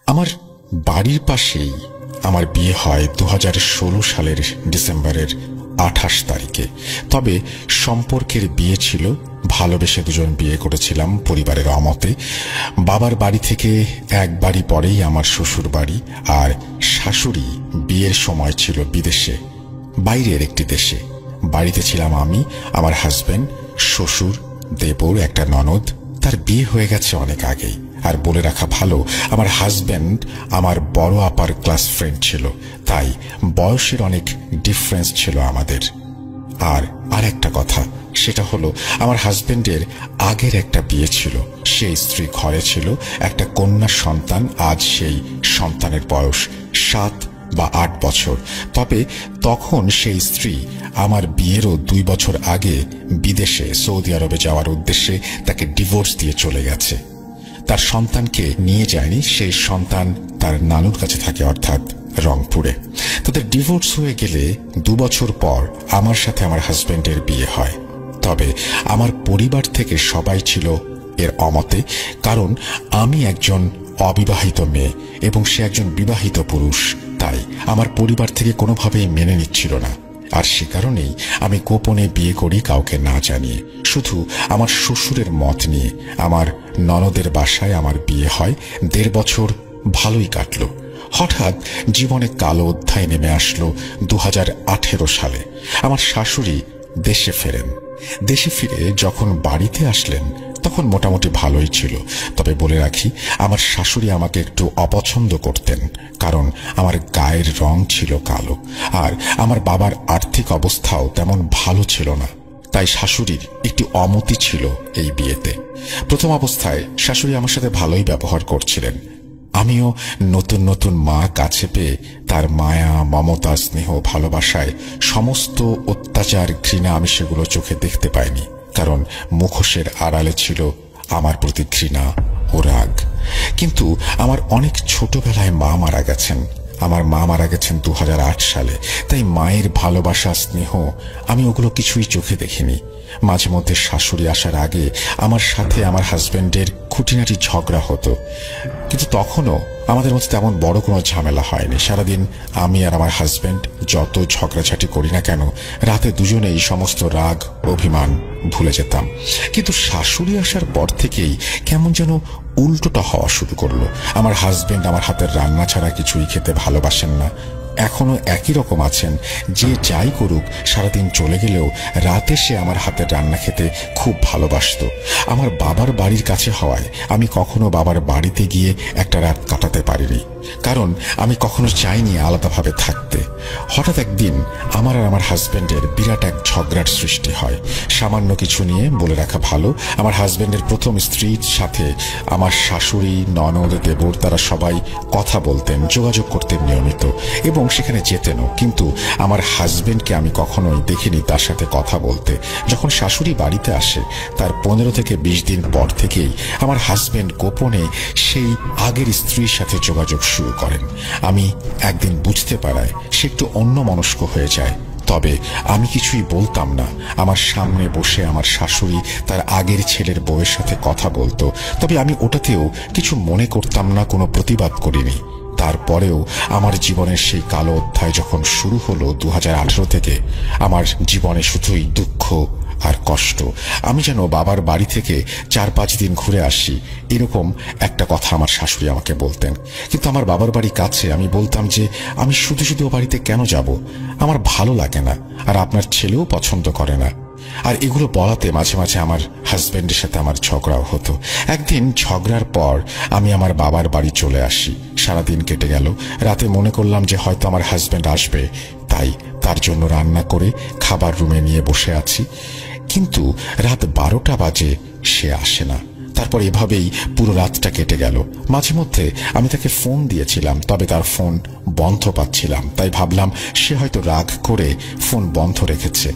আমার বাড়ির পাশেই আমার বিয়ে হয় 2016 সালের ডিসেম্বরের 28 তারিখে। তবে সম্পর্কের বিয়ে ছিল, ভালোবেসে দুজন বিয়ে করেছিলাম পরিবারের অমতে। বাবার বাড়ি থেকে এক বাড়ি পরেই আমার শ্বশুর বাড়ি, আর শাশুড়ি বিয়ের সময় ছিল বিদেশে, বাইরের একটি দেশে। বাড়িতে ছিলাম আমি, আমার হাজবেন্ড, শ্বশুর, দেবর, একটা ননদ। তার বিয়ে হয়ে গেছে অনেক আগেই। আর বলে রাখা ভালো, আমার হাজবেন্ড আমার বড় আপার ক্লাস ফ্রেন্ড ছিল, তাই বয়সের অনেক ডিফারেন্স ছিল আমাদের। আর একটা কথা, সেটা হলো আমার হাজবেন্ডের আগের একটা বিয়ে ছিল, সেই স্ত্রী ঘরে ছিল, একটা কন্যা সন্তান। আজ সেই সন্তানের বয়স 7 বা 8 বছর। তবে তখন সেই স্ত্রী আমার বিয়েরও 2 বছর আগে বিদেশে সৌদি আরবে যাওয়ার উদ্দেশ্যে তাকে ডিভোর্স দিয়ে চলে গেছে। তার সন্তানকে নিয়ে যায়নি, সেই সন্তান তার নানুর কাছে থাকে, অর্থাৎ রংপুরে। তাদের ডিভোর্স হয়ে গেলে 2 বছর পর আমার সাথে আমার হাজবেন্ডের বিয়ে হয়। তবে আমার পরিবার থেকে সবাই ছিল এর অমতে, কারণ আমি একজন অবিবাহিত মেয়ে এবং সে একজন বিবাহিত পুরুষ। তাই আমার পরিবার থেকে কোনোভাবেই মেনে নিচ্ছিল না। আর সে কারণেই আমি গোপনে বিয়ে করি, কাউকে না জানিয়ে, শুধু আমার শ্বশুরের মত নিয়ে। আমার ননদের বাসায় আমার বিয়ে হয়। 1.5 বছর ভালোই কাটল। হঠাৎ জীবনে কালো অধ্যায় নেমে আসলো 2018 সালে। আমার শাশুড়ি দেশে ফেরেন। দেশে ফিরে যখন বাড়িতে আসলেন তখন মোটামুটি ভালোই ছিল। তবে বলে রাখি, আমার শাশুড়ি আমাকে একটু অপছন্দ করতেন, কারণ আমার গায়ের রং ছিল কালো, আর আমার বাবার আর্থিক অবস্থাও তেমন ভালো ছিল না। তাই শাশুড়ির একটি অমতি ছিল এই বিয়েতে। প্রথম অবস্থায় শাশুড়ি আমার সাথে ভালোই ব্যবহার করছিলেন। আমিও নতুন নতুন মা কাছে পেয়ে তার মায়া, মমতা, স্নেহ, ভালোবাসায় সমস্ত অত্যাচার, ঘৃণা আমি সেগুলো চোখে দেখতে পাইনি, কারণ মুখোশের আড়ালে ছিল আমার প্রতি ঘৃণা ও রাগ। কিন্তু আমার অনেক ছোটবেলায় মা মারা গেছেন। আমার মা মারা গেছেন 2008 সালে। তাই মায়ের ভালোবাসা, স্নেহ আমি ওগুলো কিছুই চোখে দেখিনি। মাঝে মধ্যে শাশুড়ি আসার আগে আমার সাথে আমার হাজবেন্ডের খুঁটিনাটি ঝগড়া হতো, কিন্তু তখনও আমাদের মধ্যে তেমন বড় কোনো ঝামেলা হয়নি। সারাদিন আমি আর আমার হাজবেন্ড যত ঝগড়াঝাটি করি না কেন, রাতে দুজনেই সমস্ত রাগ, অভিমান ভুলে যেতাম। কিন্তু শাশুড়ি আসার পর থেকেই কেমন যেন উল্টোটা হওয়া শুরু করলো। আমার হাজবেন্ড আমার হাতের রান্না ছাড়া কিছুই খেতে ভালোবাসেন না। এখনো একই রকম আছেন। যে যাই করুক, সারাদিন চলে গেলেও রাতে সে আমার হাতের রান্না খেতে খুব ভালোবাসত। আমার বাবার বাড়ির কাছে হওয়ায় আমি কখনো বাবার বাড়িতে গিয়ে একটা রাত কাটাতে পারিনি, কারণ আমি কখনো চাইনি আলাদাভাবে থাকতে। হঠাৎ একদিন আমার আর আমার হাজবেন্ডের বিরাট এক ঝগড়ার সৃষ্টি হয়, সামান্য কিছু নিয়ে। বলে রাখা ভালো, আমার হাজবেন্ডের প্রথম স্ত্রীর সাথে আমার শাশুড়ি, ননদ, দেবর তারা সবাই কথা বলতেন, যোগাযোগ করতেন নিয়মিত এবং সেখানে যেতেনও। কিন্তু আমার হাজবেন্ডকে আমি কখনোই দেখিনি তার সাথে কথা বলতে। যখন শাশুড়ি বাড়িতে আসে তার 15 থেকে 20 দিন পর থেকেই আমার হাজবেন্ড গোপনে সেই আগের স্ত্রীর সাথে যোগাযোগ শুরু করেন। আমি একদিন বুঝতে পারায় সে একটু অন্যমনস্ক হয়ে যায়। তবে আমি কিছুই বলতাম না। আমার সামনে বসে আমার শাশুড়ি তার আগের ছেলের বউয়ের সাথে কথা বলতো, তবে আমি ওটাতেও কিছু মনে করতাম না, কোনো প্রতিবাদ করিনি। তারপরেও আমার জীবনের সেই কালো অধ্যায় যখন শুরু হলো 2018 থেকে, আমার জীবনে শুধুই দুঃখ আর কষ্ট। আমি যেন বাবার বাড়ি থেকে 4-5 দিন ঘুরে আসি, এরকম একটা কথা আমার শাশুড়ি আমাকে বলতেন। কিন্তু আমার বাবার বাড়ি কাছে। আমি বলতাম যে আমি শুধু শুধু ও বাড়িতে কেন যাব, আমার ভালো লাগে না, আর আপনার ছেলেও পছন্দ করে না। আর এগুলো বলাতে মাঝে মাঝে আমার হাজবেন্ডের সাথে আমার ঝগড়াও হতো। একদিন ঝগড়ার পর আমি আমার বাবার বাড়ি চলে আসি। সারাদিন কেটে গেল। রাতে মনে করলাম যে হয়তো আমার হাজবেন্ড আসবে, তাই তার জন্য রান্না করে খাবার রুমে নিয়ে বসে আছি। কিন্তু রাত 12টা বাজে, সে আসে না। তারপর এভাবেই পুরো রাতটা কেটে গেল। মাঝে মধ্যে আমি তাকে ফোন দিয়েছিলাম, তবে তার ফোন বন্ধ পাচ্ছিলাম। তাই ভাবলাম সে হয়তো রাগ করে ফোন বন্ধ রেখেছে।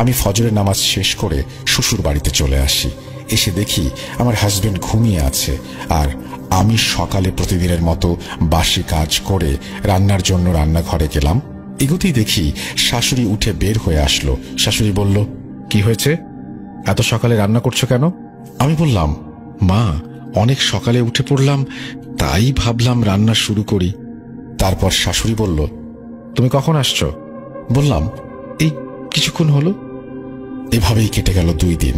আমি ফজরের নামাজ শেষ করে শ্বশুর বাড়িতে চলে আসি। এসে দেখি আমার হাজবেন্ড ঘুমিয়ে আছে, আর আমি সকালে প্রতিদিনের মতো বাসি কাজ করে রান্নার জন্য রান্নাঘরে গেলাম। এগোতেই দেখি শাশুড়ি উঠে বের হয়ে আসলো। শাশুড়ি বলল, কি হয়েছে, এত সকালে রান্না করছো কেন? আমি বললাম, মা, অনেক সকালে উঠে পড়লাম, তাই ভাবলাম রান্না শুরু করি। তারপর শাশুড়ি বলল, তুমি কখন আসছো? বললাম, এই কিছুক্ষণ হলো। এভাবেই কেটে গেল 2 দিন।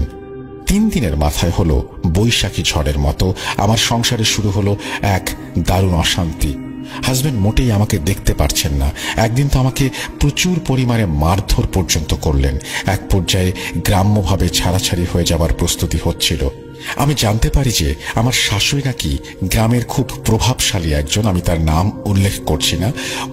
3 দিনের মাথায় হলো বৈশাখী ঝড়ের মতো আমার সংসারে শুরু হলো এক দারুণ অশান্তি। হাজবেন্ড মোটেই আমাকে দেখতে পারছেন না। একদিন তো আমাকে প্রচুর পরিমাণে মারধর পর্যন্ত করলেন। এক পর্যায়ে গ্রাম্যভাবে ছাড়াছাড়ি হয়ে যাবার প্রস্তুতি হচ্ছিল। আমি জানতে পারি যে আমার শাশুড়ি নাকি গ্রামের খুব প্রভাবশালী একজন, আমি তার নাম উল্লেখ করছি না,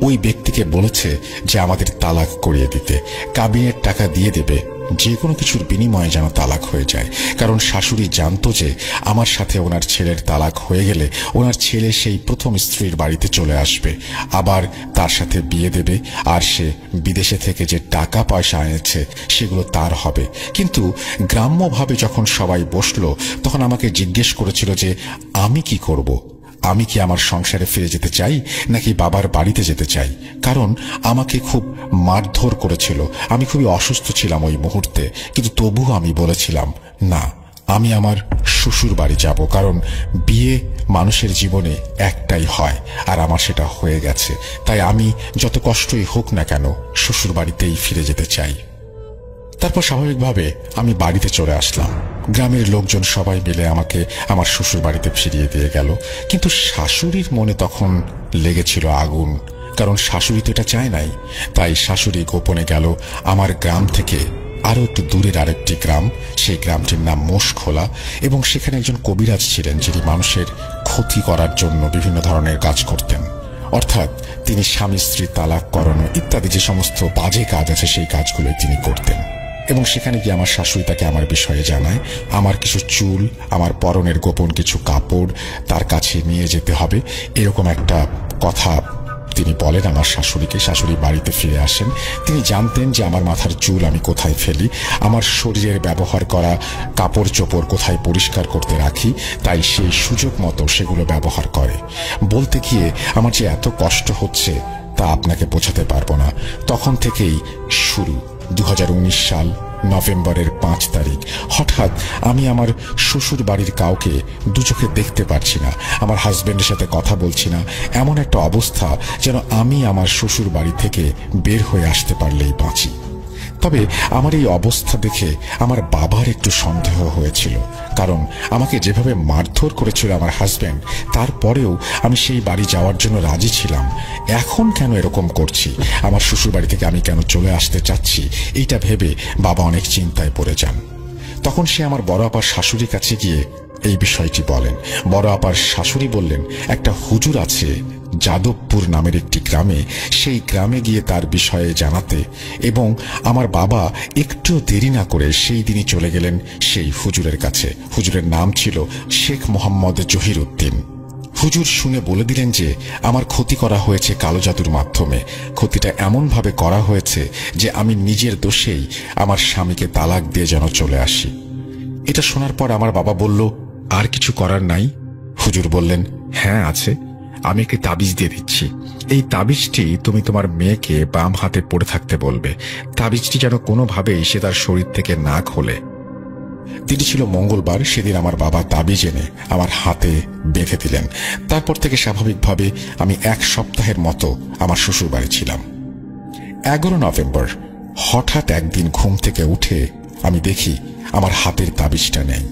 ওই ব্যক্তিকে বলেছে যে আমাদের তালাক করিয়ে দিতে, কাবিনের টাকা দিয়ে দেবে, যে কোনো কিছুর বিনিময়ে যেন তালাক হয়ে যায়। কারণ শাশুড়ি জানতো যে আমার সাথে ওনার ছেলের তালাক হয়ে গেলে ওনার ছেলে সেই প্রথম স্ত্রীর বাড়িতে চলে আসবে, আবার তার সাথে বিয়ে দেবে, আর সে বিদেশে থেকে যে টাকা পয়সা এনেছে সেগুলো তার হবে। কিন্তু গ্রাম্যভাবে যখন সবাই বসলো তখন আমাকে জিজ্ঞেস করেছিল যে আমি কি করব, আমি কি আমার সংসারে ফিরে যেতে চাই নাকি বাবার বাড়িতে যেতে চাই। কারণ আমাকে খুব মারধর করেছিল, আমি খুবই অসুস্থ ছিলাম ওই মুহূর্তে। কিন্তু তবুও আমি বলেছিলাম না, আমি আমার শ্বশুর বাড়ি যাব, কারণ বিয়ে মানুষের জীবনে একটাই হয়, আর আমার সেটা হয়ে গেছে। তাই আমি যত কষ্টই হোক না কেন শ্বশুর বাড়িতেই ফিরে যেতে চাই। তারপর স্বাভাবিকভাবে আমি বাড়িতে চলে আসলাম। গ্রামের লোকজন সবাই মিলে আমাকে আমার শ্বশুর বাড়িতে ফিরিয়ে দিয়ে গেল। কিন্তু শাশুড়ির মনে তখন লেগেছিল আগুন, কারণ শাশুড়ি তো এটা চায় নাই। তাই শাশুড়ি গোপনে গেল আমার গ্রাম থেকে আরো একটু দূরের আরেকটি গ্রাম, সেই গ্রামটির নাম মোষখোলা, এবং সেখানে একজন কবিরাজ ছিলেন যিনি মানুষের ক্ষতি করার জন্য বিভিন্ন ধরনের কাজ করতেন। অর্থাৎ তিনি স্বামী স্ত্রী তালাক করানো ইত্যাদি যে সমস্ত বাজে কাজ আছে সেই কাজগুলোই তিনি করতেন। এবং সেখানে গিয়ে আমার শাশুড়ি তাকে আমার বিষয়ে জানায়, আমার কিছু চুল, আমার পরনের গোপন কিছু কাপড় তার কাছে নিয়ে যেতে হবে, এরকম একটা কথা তিনি বলেন আমার শাশুড়িকে। শাশুড়ি বাড়িতে ফিরে আসেন। তিনি জানতেন যে আমার মাথার চুল আমি কোথায় ফেলি, আমার শরীরের ব্যবহার করা কাপড় চোপড় কোথায় পরিষ্কার করতে রাখি, তাই সেই সুযোগ মতো সেগুলো ব্যবহার করে। বলতে গিয়ে আমার যে এত কষ্ট হচ্ছে তা আপনাকে বোঝাতে পারবো না। তখন থেকেই শুরু 2019 সাল নভেম্বরের 5 তারিখ। হঠাৎ আমি আমার শ্বশুর বাড়ির কাউকে দু চোখে দেখতে পারছি না, আমার হাজবেন্ডের সাথে কথা বলছি না। এমন একটা অবস্থা যেন আমি আমার শ্বশুর বাড়ি থেকে বের হয়ে আসতে পারলেই বাঁচি। তবে আমার এই অবস্থা দেখে আমার বাবার একটু সন্দেহ হয়েছিল, কারণ আমাকে যেভাবে মারধর করেছিল আমার হাজবেন্ড, তারপরেও আমি সেই বাড়ি যাওয়ার জন্য রাজি ছিলাম। এখন কেন এরকম করছি, আমার শ্বশুর বাড়ি থেকে আমি কেন চলে আসতে চাচ্ছি, এইটা ভেবে বাবা অনেক চিন্তায় পড়ে যান। তখন সে আমার বড় আপার শাশুড়ির কাছে গিয়ে এই বিষয়টি বলেন। বড় আপার শাশুড়ি বললেন, একটা হুজুর আছে যাদবপুর নামের একটি গ্রামে, সেই গ্রামে গিয়ে তার বিষয়ে জানাতে। এবং আমার বাবা একটু দেরি না করে সেই দিনই চলে গেলেন সেই হুজুরের কাছে। হুজুরের নাম ছিল শেখ মোহাম্মদ জহির উদ্দিন। হুজুর শুনে বলে দিলেন যে আমার ক্ষতি করা হয়েছে কালো জাদুর মাধ্যমে। ক্ষতিটা এমনভাবে করা হয়েছে যে আমি নিজের দোষেই আমার স্বামীকে তালাক দিয়ে যেন চলে আসি। এটা শোনার পর আমার বাবা বলল, আর কিছু করার নাই? হুজুর বললেন, হ্যাঁ আছে, আমি একটি তাবিজ দিয়ে দিচ্ছি। এই তাবিজটি তুমি তোমার মেয়েকে বাম হাতে পড়ে থাকতে বলবে। তাবিজটি যেন কোনোভাবেই সে তার শরীর থেকে না খোলে। দিনটি ছিল মঙ্গলবার। সেদিন আমার বাবা তাবিজ এনে আমার হাতে বেঁধে দিলেন। তারপর থেকে স্বাভাবিকভাবে আমি 1 সপ্তাহের মতো আমার শ্বশুর বাড়ি ছিলাম। 11 নভেম্বর হঠাৎ একদিন ঘুম থেকে উঠে আমি দেখি আমার হাতের তাবিজটা নেই।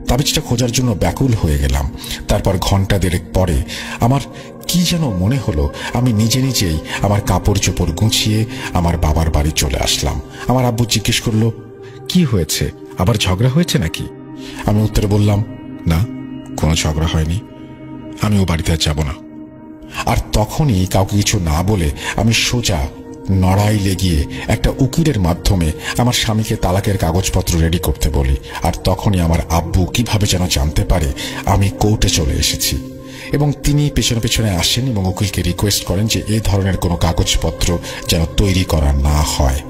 তাবিজটা খোঁজার জন্য ব্যাকুল হয়ে গেলাম। তারপর ঘন্টা দেড়েক পরে আমার কি যেন মনে হলো, আমি নিজে নিজেই আমার কাপড় চোপড় গুছিয়ে আমার বাবার বাড়ি চলে আসলাম। আমার আব্বু জিজ্ঞেস করলো, কি হয়েছে, আবার ঝগড়া হয়েছে নাকি? আমি উত্তরে বললাম, না, কোনো ঝগড়া হয়নি, আমি ও বাড়িতে আর যাব না। আর তখনই কাউকে কিছু না বলে আমি সোজা নড়াইলে গিয়ে একটা উকিলের মাধ্যমে আমার স্বামীকে তালাকের কাগজপত্র রেডি করতে বলি। আর তখনই আমার আব্বু কিভাবে যেন জানতে পারে আমি কোর্টে চলে এসেছি, এবং তিনি পেছনে পেছনে আসেন এবং উকিলকে রিকোয়েস্ট করেন যে এই ধরনের কোনো কাগজপত্র যেন তৈরি করা না হয়।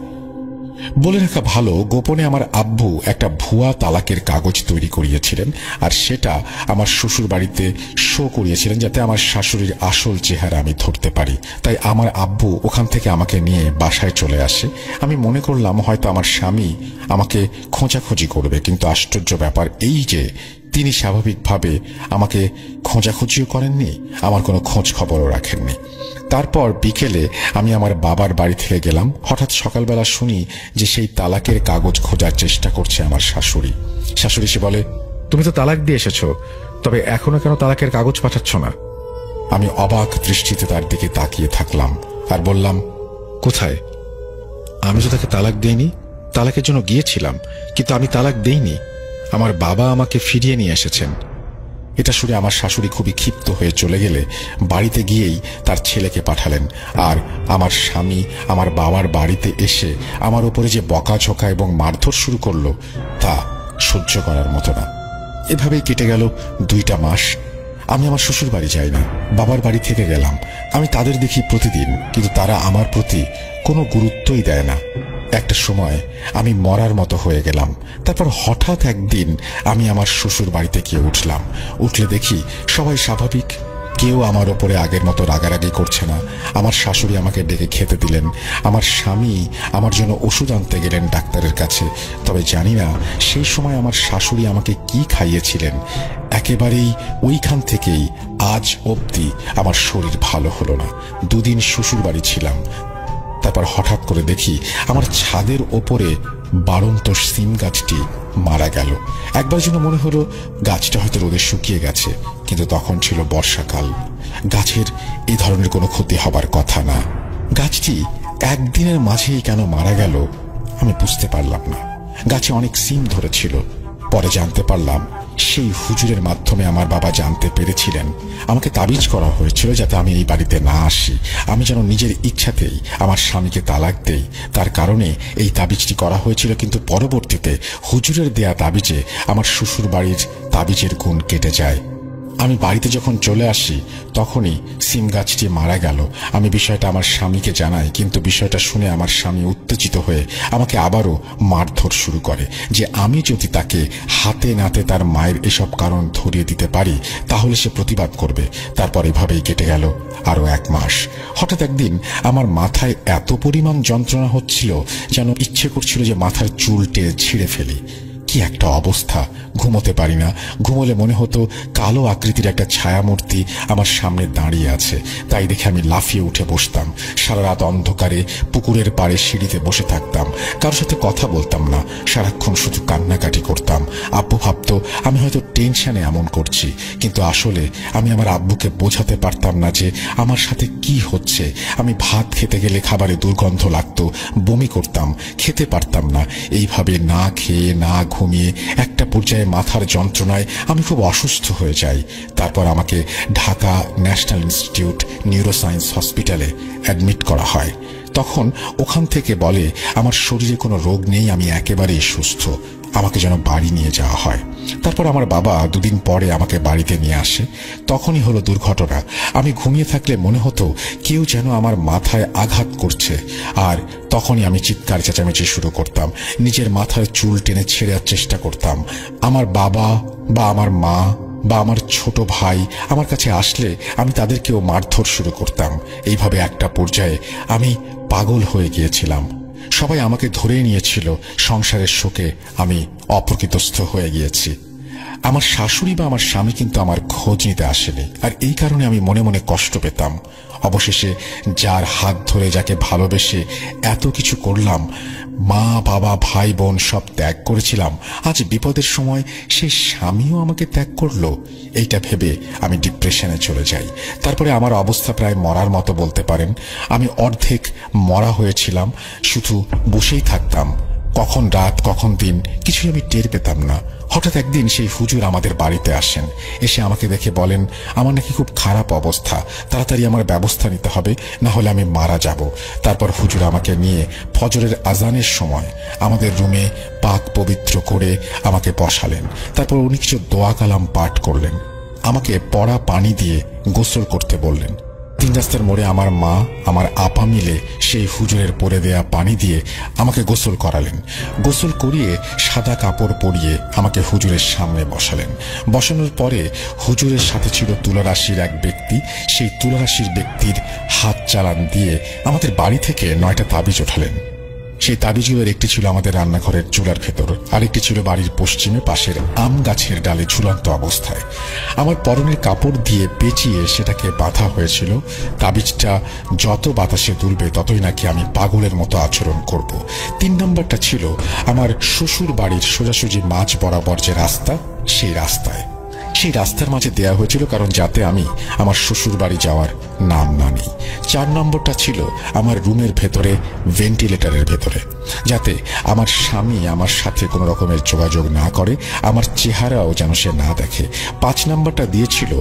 বলে রাখা ভালো, গোপনে আমার আব্বু একটা ভুয়া তালাকের কাগজ তৈরি করিয়েছিলেন, আর সেটা আমার শ্বশুর বাড়িতে শো করিয়েছিলেন যাতে আমার শাশুড়ির আসল চেহারা আমি ধরতে পারি। তাই আমার আব্বু ওখান থেকে আমাকে নিয়ে বাসায় চলে আসে। আমি মনে করলাম হয়তো আমার স্বামী আমাকে খোঁজাখুঁজি করবে, কিন্তু আশ্চর্য ব্যাপার এই যে তিনি স্বাভাবিকভাবে আমাকে খোঁজাখুঁজিও করেননি, আমার কোনো খোঁজ খবরও রাখেননি। তারপর বিকেলে আমি আমার বাবার বাড়ি থেকে গেলাম। হঠাৎ সকালবেলা শুনি যে সেই তালাকের কাগজ খোঁজার চেষ্টা করছে আমার শাশুড়ি। শাশুড়ি এসে বলে, তুমি তো তালাক দিয়ে এসেছো, তবে এখনো কেন তালাকের কাগজ পাঠাচ্ছ না? আমি অবাক দৃষ্টিতে তার দিকে তাকিয়ে থাকলাম আর বললাম, কোথায়? আমি তো তাকে তালাক দেইনি। তালাকের জন্য গিয়েছিলাম, কিন্তু আমি তালাক দেইনি। আমার বাবা আমাকে ফিরিয়ে নিয়ে এসেছেন। এটা শুনে আমার শাশুড়ি খুবই ক্ষিপ্ত হয়ে চলে গেলে বাড়িতে গিয়েই তার ছেলেকে পাঠালেন। আর আমার স্বামী আমার বাবার বাড়িতে এসে আমার উপরে যে বকাঝকা এবং মারধর শুরু করলো তা সহ্য করার মতো না। এভাবেই কেটে গেল 2টা মাস। আমি আমার শ্বশুর বাড়ি যাই না, বাবার বাড়ি থেকে গেলাম। আমি তাদের দেখি প্রতিদিন, কিন্তু তারা আমার প্রতি কোনো গুরুত্বই দেয় না। একটা সময় আমি মরার মতো হয়ে গেলাম। তারপর হঠাৎ একদিন আমি আমার শ্বশুর বাড়িতে গিয়ে উঠলাম। উঠলে দেখি সবাই স্বাভাবিক, কেউ আমার ওপরে আগের মতো রাগারাগি করছে না। আমার শাশুড়ি আমাকে ডেকে খেতে দিলেন। আমার স্বামী আমার জন্য ওষুধ আনতে গেলেন ডাক্তারের কাছে। তবে জানি না সেই সময় আমার শাশুড়ি আমাকে কি খাইয়েছিলেন। একেবারেই ওইখান থেকেই আজ অবধি আমার শরীর ভালো হলো না। 2 দিন শ্বশুর বাড়ি ছিলাম। তারপর হঠাৎ করে দেখি আমার ছাদের ওপরে বাড়ন্ত সিম গাছটি মারা গেল। একবার যেন মনে হলো গাছটা হয়তো রোদে শুকিয়ে গেছে, কিন্তু তখন ছিল বর্ষাকাল। গাছের এই ধরনের কোনো ক্ষতি হবার কথা না। গাছটি একদিনের মাঝেই কেন মারা গেল আমি বুঝতে পারলাম না। গাছে অনেক সিম ধরেছিল। পরে জানতে পারলাম সেই হুজুরের মাধ্যমে আমার বাবা জানতে পেরেছিলেন আমাকে তাবিজ করা হয়েছিল যাতে আমি এই বাড়িতে না আসি, আমি যেন নিজের ইচ্ছাতেই আমার স্বামীকে তালাক দেই। তার কারণে এই তাবিজটি করা হয়েছিল। কিন্তু পরবর্তীতে হুজুরের দেয়া তাবিজে আমার শ্বশুর বাড়ির তাবিজের গুণ কেটে যায়। আমি বাড়িতে যখন চলে আসি তখনই সিম গাছটি মারা গেল। আমি বিষয়টা আমার স্বামীকে জানাই, কিন্তু বিষয়টা শুনে আমার স্বামী উত্তেজিত হয়ে আমাকে আবারও মারধর শুরু করে যে আমি যদি তাকে হাতে নাতে তার মায়ের এসব কারণ ধরিয়ে দিতে পারি তাহলে সে প্রতিবাদ করবে। তারপর এভাবেই কেটে গেল আরো 1 মাস। হঠাৎ একদিন আমার মাথায় এত পরিমাণ যন্ত্রণা হচ্ছিল যেন ইচ্ছে করছিল যে মাথার চুলটে ছিঁড়ে ফেলি। কি একটা অবস্থা! ঘুমোতে পারি না। ঘুমোলে মনে হতো কালো আকৃতির একটা ছায়ামূর্তি আমার সামনে দাঁড়িয়ে আছে। তাই দেখে আমি লাফিয়ে উঠে বসতাম। সারা রাত অন্ধকারে পুকুরের পাড়ে সিঁড়িতে বসে থাকতাম। কারোর সাথে কথা বলতাম না, সারাক্ষণ শুধু কান্নাকাটি করতাম। আব্বু ভাবতো আমি হয়তো টেনশনে এমন করছি, কিন্তু আসলে আমি আমার আব্বুকে বোঝাতে পারতাম না যে আমার সাথে কি হচ্ছে। আমি ভাত খেতে গেলে খাবারে দুর্গন্ধ লাগতো, বমি করতাম, খেতে পারতাম না। এইভাবে না খেয়ে না ঘুমিয়ে একটা পর্যায়ে মাথার যন্ত্রণায় আমি খুব অসুস্থ হয়ে যাই। তারপর আমাকে ঢাকা ন্যাশনাল ইনস্টিটিউট নিউরোসায়েন্স হসপিটালে অ্যাডমিট করা হয়। তখন ওখান থেকে বলে আমার শরীরে কোনো রোগ নেই, আমি একেবারেই সুস্থ। আমাকে যেন বাড়ি নিয়ে যাওয়া হয়। তারপর আমার বাবা 2 দিন পরে আমাকে বাড়িতে নিয়ে আসে। তখনই হলো দুর্ঘটনা। আমি ঘুমিয়ে থাকলে মনে হতো কেউ যেন আমার মাথায় আঘাত করছে, আর তখনই আমি চিৎকার চেঁচামেচি শুরু করতাম। নিজের মাথার চুল টেনে ছেঁড়ার চেষ্টা করতাম। আমার বাবা বা আমার মা বা আমার ছোট ভাই আমার কাছে আসলে আমি তাদেরকেও মারধর শুরু করতাম। এইভাবে একটা পর্যায়ে আমি পাগল হয়ে গিয়েছিলাম। সবাই আমাকে ধরে নিয়েছিল। সংসারের শোকে আমি অপ্রকৃতস্থ হয়ে গিয়েছি। আমার শাশুড়ি বা আমার স্বামী কিন্তু আমার খোঁজ নিতে আসেনি, আর এই কারণে আমি মনে মনে কষ্ট পেতাম। অবশেষে যার হাত ধরে, যাকে ভালোবেসে এত কিছু করলাম, মা বাবা ভাই বোন সব ত্যাগ করেছিলাম, আজ বিপদের সময় সেই স্বামীও আমাকে ত্যাগ করলো। এইটা ভেবে আমি ডিপ্রেশনে চলে যাই। তারপরে আমার অবস্থা প্রায় মরার মতো বলতে পারেন। আমি অর্ধেক মরা হয়েছিলাম, শুধু বসেই থাকতাম। কখন রাত কখন দিন কিছুই আমি টের পেতাম না। হঠাৎ একদিন সেই হুজুর আমাদের বাড়িতে আসেন। এসে আমাকে দেখে বলেন আমার নাকি খুব খারাপ অবস্থা, তাড়াতাড়ি আমার ব্যবস্থা নিতে হবে, না হলে আমি মারা যাব। তারপর হুজুর আমাকে নিয়ে ফজরের আজানের সময় আমাদের রুমে পাক পবিত্র করে আমাকে বসালেন। তারপর উনি কিছু দোয়া কালাম পাঠ করলেন। আমাকে পড়া পানি দিয়ে গোসল করতে বললেন। 3 রাস্তার মোড়ে আমার মা আমার আপা মিলে সেই হুজুরের পরে দেয়া পানি দিয়ে আমাকে গোসল করালেন। গোসল করিয়ে সাদা কাপড় পরিয়ে আমাকে হুজুরের সামনে বসালেন। বসানোর পরে হুজুরের সাথে ছিল তুলারাশির এক ব্যক্তি। সেই তুলারাশির ব্যক্তির হাত চালান দিয়ে আমাদের বাড়ি থেকে 9টা তাবিজ ওঠালেন। সেই তাবিজগুলোর একটি ছিল আমাদের রান্নাঘরের চুলার ভেতর, আরেকটি ছিল বাড়ির পশ্চিমে পাশের আম গাছের ডালে ঝুলন্ত অবস্থায়। আমার পরনের কাপড় দিয়ে পেঁচিয়ে সেটাকে বাঁধা হয়েছিল। তাবিজটা যত বাতাসে দুলবে ততই নাকি আমি পাগলের মতো আচরণ করব। 3 নম্বরটা ছিল আমার শ্বশুর বাড়ির সোজাসুজি মাঝ বরাবর যে রাস্তা, সেই রাস্তার মাঝে দেয়া হয়েছিল কারণ যাতে আমি আমার শ্বশুর বাড়ি যাওয়ার নাম না নিই। 4 নম্বরটা ছিল আমার রুমের ভেতরে ভেন্টিলেটরের ভেতরে, যাতে আমার স্বামী আমার সাথে কোনো রকমের যোগাযোগ না করে, আমার চেহারাও যেন সে না দেখে। 5 নম্বরটা দিয়েছিল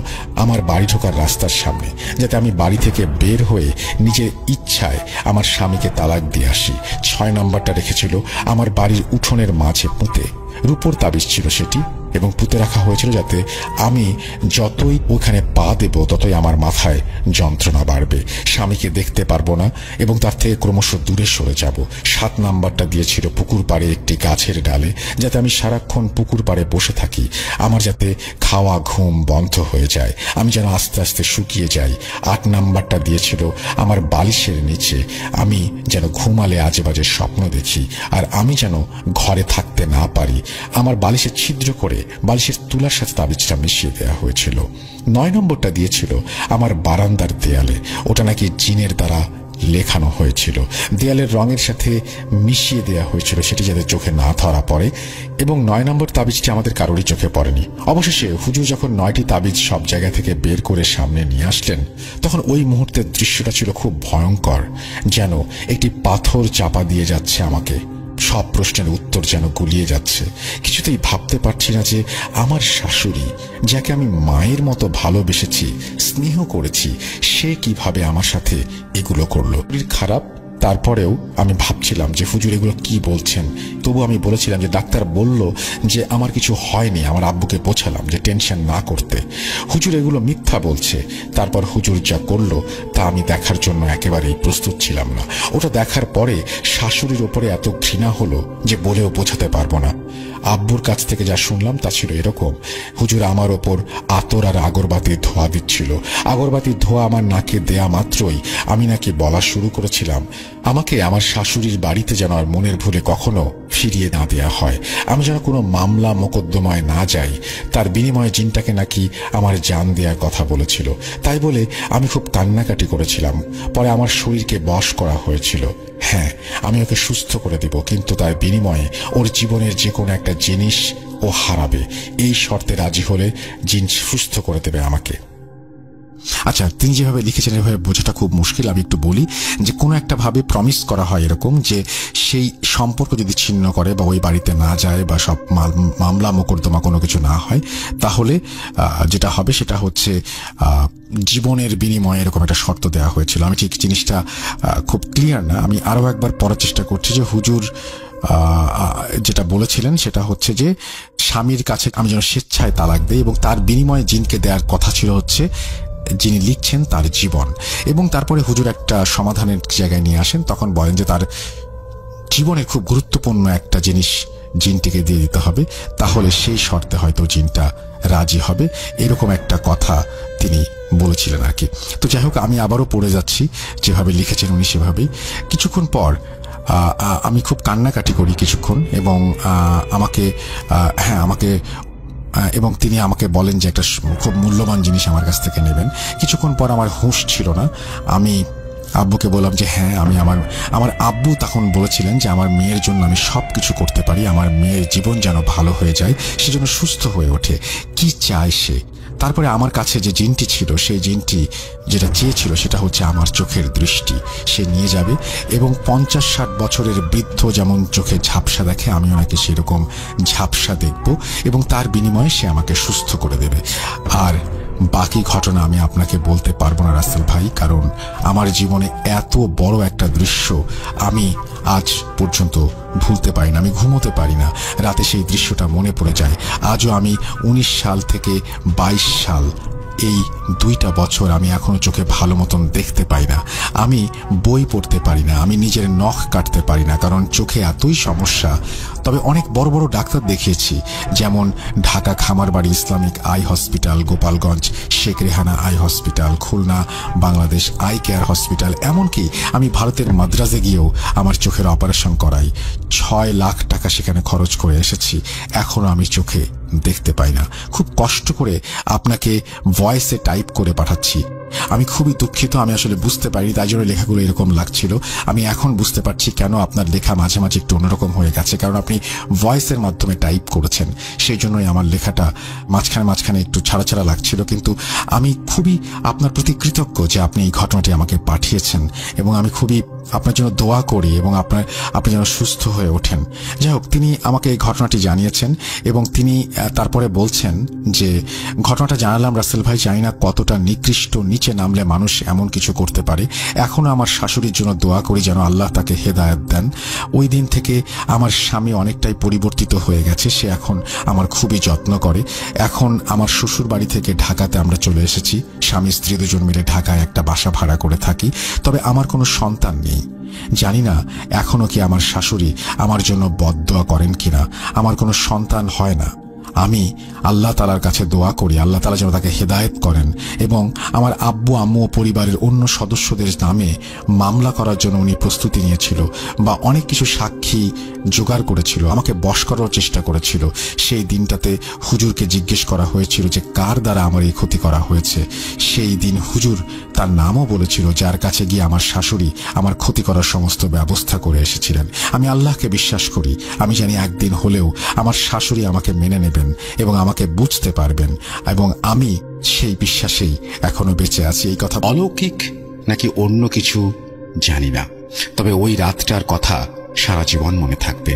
আমার বাড়ি ঢোকার রাস্তার সামনে, যাতে আমি বাড়ি থেকে বের হয়ে নিজের ইচ্ছায় আমার স্বামীকে তালাক দিয়ে আসি। 6 নম্বরটা রেখেছিল আমার বাড়ির উঠোনের মাঝে পুঁতে, রূপোর তাবিজ ছিল সেটি, এবং পুঁতে রাখা হয়েছিল যাতে আমি যতই ওখানে পা দেব ততই আমার মাথায় যন্ত্রণা বাড়বে, স্বামীকে দেখতে পারবো না এবং তার থেকে ক্রমশ দূরে সরে যাব। 7 নম্বরটা দিয়েছিল পুকুর পাড়ে একটি গাছের ডালে, যাতে আমি সারাক্ষণ পুকুর পাড়ে বসে থাকি, আমার যাতে খাওয়া ঘুম বন্ধ হয়ে যায়, আমি যেন আস্তে আস্তে শুকিয়ে যাই। 8 নম্বরটা দিয়েছিল আমার বালিশের নিচে আমি যেন ঘুমালে আজে বাজে স্বপ্ন দেখি, আর আমি যেন ঘরে থাকতে না পারি। আমার বালিশে ছিদ্র করে বালিশের তুলার সাথে তাবিজটা মিশিয়ে দেওয়া হয়েছিল। 9 নম্বরটা দিয়েছিল আমার বারান্দার দেয়ালে, ওটা নাকি জিনের দ্বারা লেখানো হয়েছিল, দেয়ালের রঙের সাথে মিশিয়ে দেওয়া হয়েছিল সেটি যাতে চোখে না ধরা পড়ে, এবং 9 নম্বর তাবিজটি আমাদের কারোরই চোখে পড়েনি। অবশেষে হুজুর যখন 9টি তাবিজ সব জায়গা থেকে বের করে সামনে নিয়ে আসলেন, তখন ওই মুহূর্তের দৃশ্যটা ছিল খুব ভয়ঙ্কর, যেন একটি পাথর চাপা দিয়ে যাচ্ছে আমাকে, সব প্রশ্নের উত্তর যেন গুলিয়ে যাচ্ছে। কিছুতেই ভাবতে পারছি না যে আমার শাশুড়ি, যাকে আমি মায়ের মতো ভালোবেসেছি, স্নেহ করেছি, সে কিভাবে আমার সাথে এগুলো করলো। খারাপ, তারপরেও আমি ভাবছিলাম যে হুজুর এগুলো কি বলছেন। তবু আমি বলেছিলাম যে ডাক্তার বলল যে আমার কিছু হয়নি। আমার আব্বুকে বোঝালাম যে টেনশন না করতে, হুজুর এগুলো মিথ্যা বলছে। তারপর হুজুর যা করলো তা আমি দেখার জন্য একেবারেই প্রস্তুত ছিলাম না। ওটা দেখার পরে শাশুড়ির ওপরে এত ঘৃণা হলো যে বলেও বোঝাতে পারবো না। আব্বুর কাছ থেকে যা শুনলাম তা ছিল এরকম, হুজুর আমার ওপর আতর আর আগরবাতির ধোঁয়া দিচ্ছিল। আগরবাতির ধোঁয়া আমার নাকে দেয়া মাত্রই আমি নাকি বলা শুরু করেছিলাম, আমাকে আমার শাশুড়ির বাড়িতে যেন আর মনের ভুলে কখনো ফিরিয়ে না দেয়া হয়, আমি যেন কোনো মামলা মোকদ্দমায় না যাই। তার বিনিময়ে জিনটাকে নাকি আমার জান দেওয়ার কথা বলেছিল। তাই বলে আমি খুব কান্নাকাটি করেছিলাম। পরে আমার শরীরকে বশ করা হয়েছিল। হ্যাঁ, আমি ওকে সুস্থ করে দিব, কিন্তু তার বিনিময়ে ওর জীবনের যে কোনো একটা জিনিস ও হারাবে। এই শর্তে রাজি হলে জিন সুস্থ করে দেবে আমাকে। আচ্ছা, তিনি যেভাবে লিখেছেন এভাবে বোঝাটা খুব মুশকিল। আমি একটু বলি যে কোনো একটা ভাবে প্রমিস করা হয় এরকম যে সেই সম্পর্ক যদি ছিন্ন করে বা ওই বাড়িতে না যায় বা সব মামলা মোকদ্দমা কোনো কিছু না হয়, তাহলে যেটা হবে সেটা হচ্ছে জীবনের বিনিময়ে এরকম একটা শর্ত দেওয়া হয়েছিল। আমি ঠিক জিনিসটা খুব ক্লিয়ার না, আমি আরো একবার পড়ার চেষ্টা করছি যে হুজুর যেটা বলেছিলেন সেটা হচ্ছে যে স্বামীর কাছে আমি যেন স্বেচ্ছায় তালাক দেই, এবং তার বিনিময়ে জিনকে দেওয়ার কথা ছিল হচ্ছে যিনি লিখছেন তার জীবন। এবং তারপরে হুজুর একটা সমাধানের জায়গায় নিয়ে আসেন, তখন বলেন যে তার জীবনের খুব গুরুত্বপূর্ণ একটা জিনিস জিনটিকে দিয়ে দিতে হবে, তাহলে সেই শর্তে হয়তো জিনটা রাজি হবে, এরকম একটা কথা তিনি বলেছিলেন আর কি। তো যাই হোক, আমি আবারও পড়ে যাচ্ছি যেভাবে লিখেছেন উনি সেভাবেই। কিছুক্ষণ পর আমি খুব কান্নাকাটি করি কিছুক্ষণ, এবং এবং তিনি আমাকে বলেন যে একটা খুব মূল্যবান জিনিস আমার কাছ থেকে নেবেন। কিছুক্ষণ পর আমার হুঁশ ছিল না। আমি আব্বুকে বললাম যে হ্যাঁ, আমি আমার আব্বু তখন বলেছিলেন যে আমার মেয়ের জন্য আমি সব কিছু করতে পারি, আমার মেয়ের জীবন যেন ভালো হয়ে যায়, সেজন্য সুস্থ হয়ে ওঠে, কি চায় সে। তারপরে আমার কাছে যে জিনটি ছিল, সেই জিনটি যেটা চেয়েছিল সেটা হচ্ছে আমার চোখের দৃষ্টি সে নিয়ে যাবে, এবং 50-60 বছরের বৃদ্ধ যেমন চোখে ঝাপসা দেখে, আমিও নাকি সেরকম ঝাপসা দেখব, এবং তার বিনিময়ে সে আমাকে সুস্থ করে দেবে। আর বাকি ঘটনা আমি আপনাকে বলতে পারবো না রাসেল ভাই, কারণ আমার জীবনে এত বড় একটা দৃশ্য আমি আজ পর্যন্ত ভুলতে পারি না। আমি ঘুমোতে পারি না, রাতে সেই দৃশ্যটা মনে পড়ে যায়। আজও আমি 19 সাল থেকে 22 সাল এই 2টা বছর আমি এখনো চোখে ভালো মতন দেখতে পাই না, আমি বই পড়তে পারি না, আমি নিজের নখ কাটতে পারি না, কারণ চোখে এতই সমস্যা। তবে অনেক বড় বড় ডাক্তার দেখিয়েছি, যেমন Dhaka Khamarbari Islamic eye hospital, Gopalganj Sheikh Rehana eye hospital, Khulna Bangladesh eye care hospital, এমনকি আমি ভারতের মাদ্রাজে গিয়েও আমার চোখের অপারেশন করাই। 6 লাখ টাকা সেখানে খরচ করে এসেছি, এখনো আমি চোখে দেখতে পাই না। খুব কষ্ট করে আপনাকে ভয়েসে টাইপ করে পাঠাচ্ছি। আমি খুবই দুঃখিত, আমি আসলে বুঝতে পারি, তাই জন্য লেখাগুলো এরকম লাগছিল। আমি এখন বুঝতে পারছি কেন আপনার লেখা মাঝে মাঝে একটু অন্যরকম হয়ে গেছে, কারণ আপনি ভয়েসের মাধ্যমে টাইপ করেছেন, সেই জন্যই আমার লেখাটা মাঝখানে মাঝখানে একটু ছাড়া ছাড়া লাগছিল। কিন্তু আমি খুবই আপনার প্রতি কৃতজ্ঞ যে আপনি এই ঘটনাটি আমাকে পাঠিয়েছেন, এবং আমি খুবই আপনার জন্য দোয়া করি এবং আপনি যেন সুস্থ হয়ে ওঠেন। যাই হোক, তিনি আমাকে এই ঘটনাটি জানিয়েছেন এবং তিনি তারপরে বলছেন যে ঘটনাটা জানালাম রাসেল ভাই, জানি না কতটা নিকৃষ্ট, নিচে নামলে মানুষ এমন কিছু করতে পারে। এখনো আমার শাশুড়ির জন্য দোয়া করি যেন আল্লাহ তাকে হেদায়েত দেন। ওই দিন থেকে আমার স্বামী অনেকটাই পরিবর্তিত হয়ে গেছে, সে এখন আমার খুবই যত্ন করে। এখন আমার শ্বশুর বাড়ি থেকে ঢাকাতে আমরা চলে এসেছি, স্বামী স্ত্রী দুজন মিলে ঢাকায় একটা বাসা ভাড়া করে থাকি। তবে আমার কোনো সন্তান নেই। জানি না এখনো কি আমার শাশুড়ি আমার জন্য বদদোয়া করেন কিনা, আমার কোনো সন্তান হয় না। আমি আল্লাহ তাআলার কাছে দোয়া করি আল্লাহ তাআলা যেন তাকে হেদায়েত করেন, এবং আমার আব্বু আম্মু ও পরিবারের অন্য সদস্যদের নামে মামলা করার জন্য উনি প্রস্তুতি নিয়েছিল, বা অনেক কিছু সাক্ষী জোগাড় করেছিল, আমাকে বশ করার চেষ্টা করেছিল। সেই দিনটাতে হুজুরকে জিজ্ঞেস করা হয়েছিল যে কার দ্বারা আমার এই ক্ষতি করা হয়েছে। সেই দিন হুজুর তার নামও বলেছিল, যার কাছে গিয়ে আমার শাশুড়ি আমার ক্ষতি করার সমস্ত ব্যবস্থা করে এসেছিলেন। আমি আল্লাহকে বিশ্বাস করি, আমি জানি একদিন হলেও আমার শাশুড়ি আমাকে মেনে নেবেন এবং আমাকে বুঝতে পারবেন, এবং আমি সেই বিশ্বাসেই এখনো বেঁচে আছি। এই কথা অলৌকিক নাকি অন্য কিছু জানি না, তবে ওই রাতটার কথা সারা জীবন মনে থাকবে।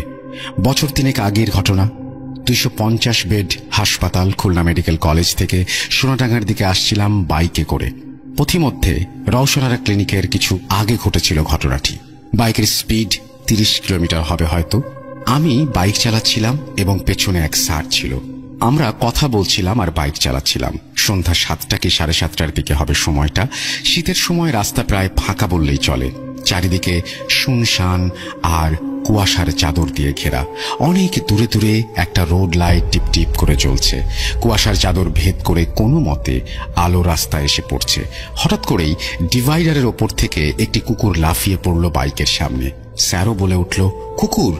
বছর 3 আগের ঘটনা। 250 বেড হাসপাতাল, খুলনা মেডিকেল কলেজ থেকে সোনাডাঙ্গার দিকে আসছিলাম বাইকে করে। পথিমধ্যে রওশনারা ক্লিনিকের কিছু আগে ঘটেছিল ঘটনাটি। বাইকের স্পিড 30 কিলোমিটার হবে হয়তো। আমি বাইক চালাচ্ছিলাম এবং পেছনে এক স্যার ছিল। আমরা কথা বলছিলাম আর বাইক চালাচ্ছিলাম। সন্ধ্যা 7টা কি 7:30টার দিকে হবে সময়টা। শীতের সময় রাস্তা প্রায় ফাঁকা বললেই চলে। চারিদিকে শুনশান আর কুয়াশার চাদর দিয়ে ঘেরা। অনেক দূরে দূরে একটা রোড লাইট টিপ টিপ করে জ্বলছে। কুয়াশার চাদর ভেদ করে কোনো মতে আলো রাস্তায় এসে পড়ছে। হঠাৎ করেই ডিভাইডারের ওপর থেকে একটি কুকুর লাফিয়ে পড়ল বাইকের সামনে। স্যারও বলে উঠল, কুকুর।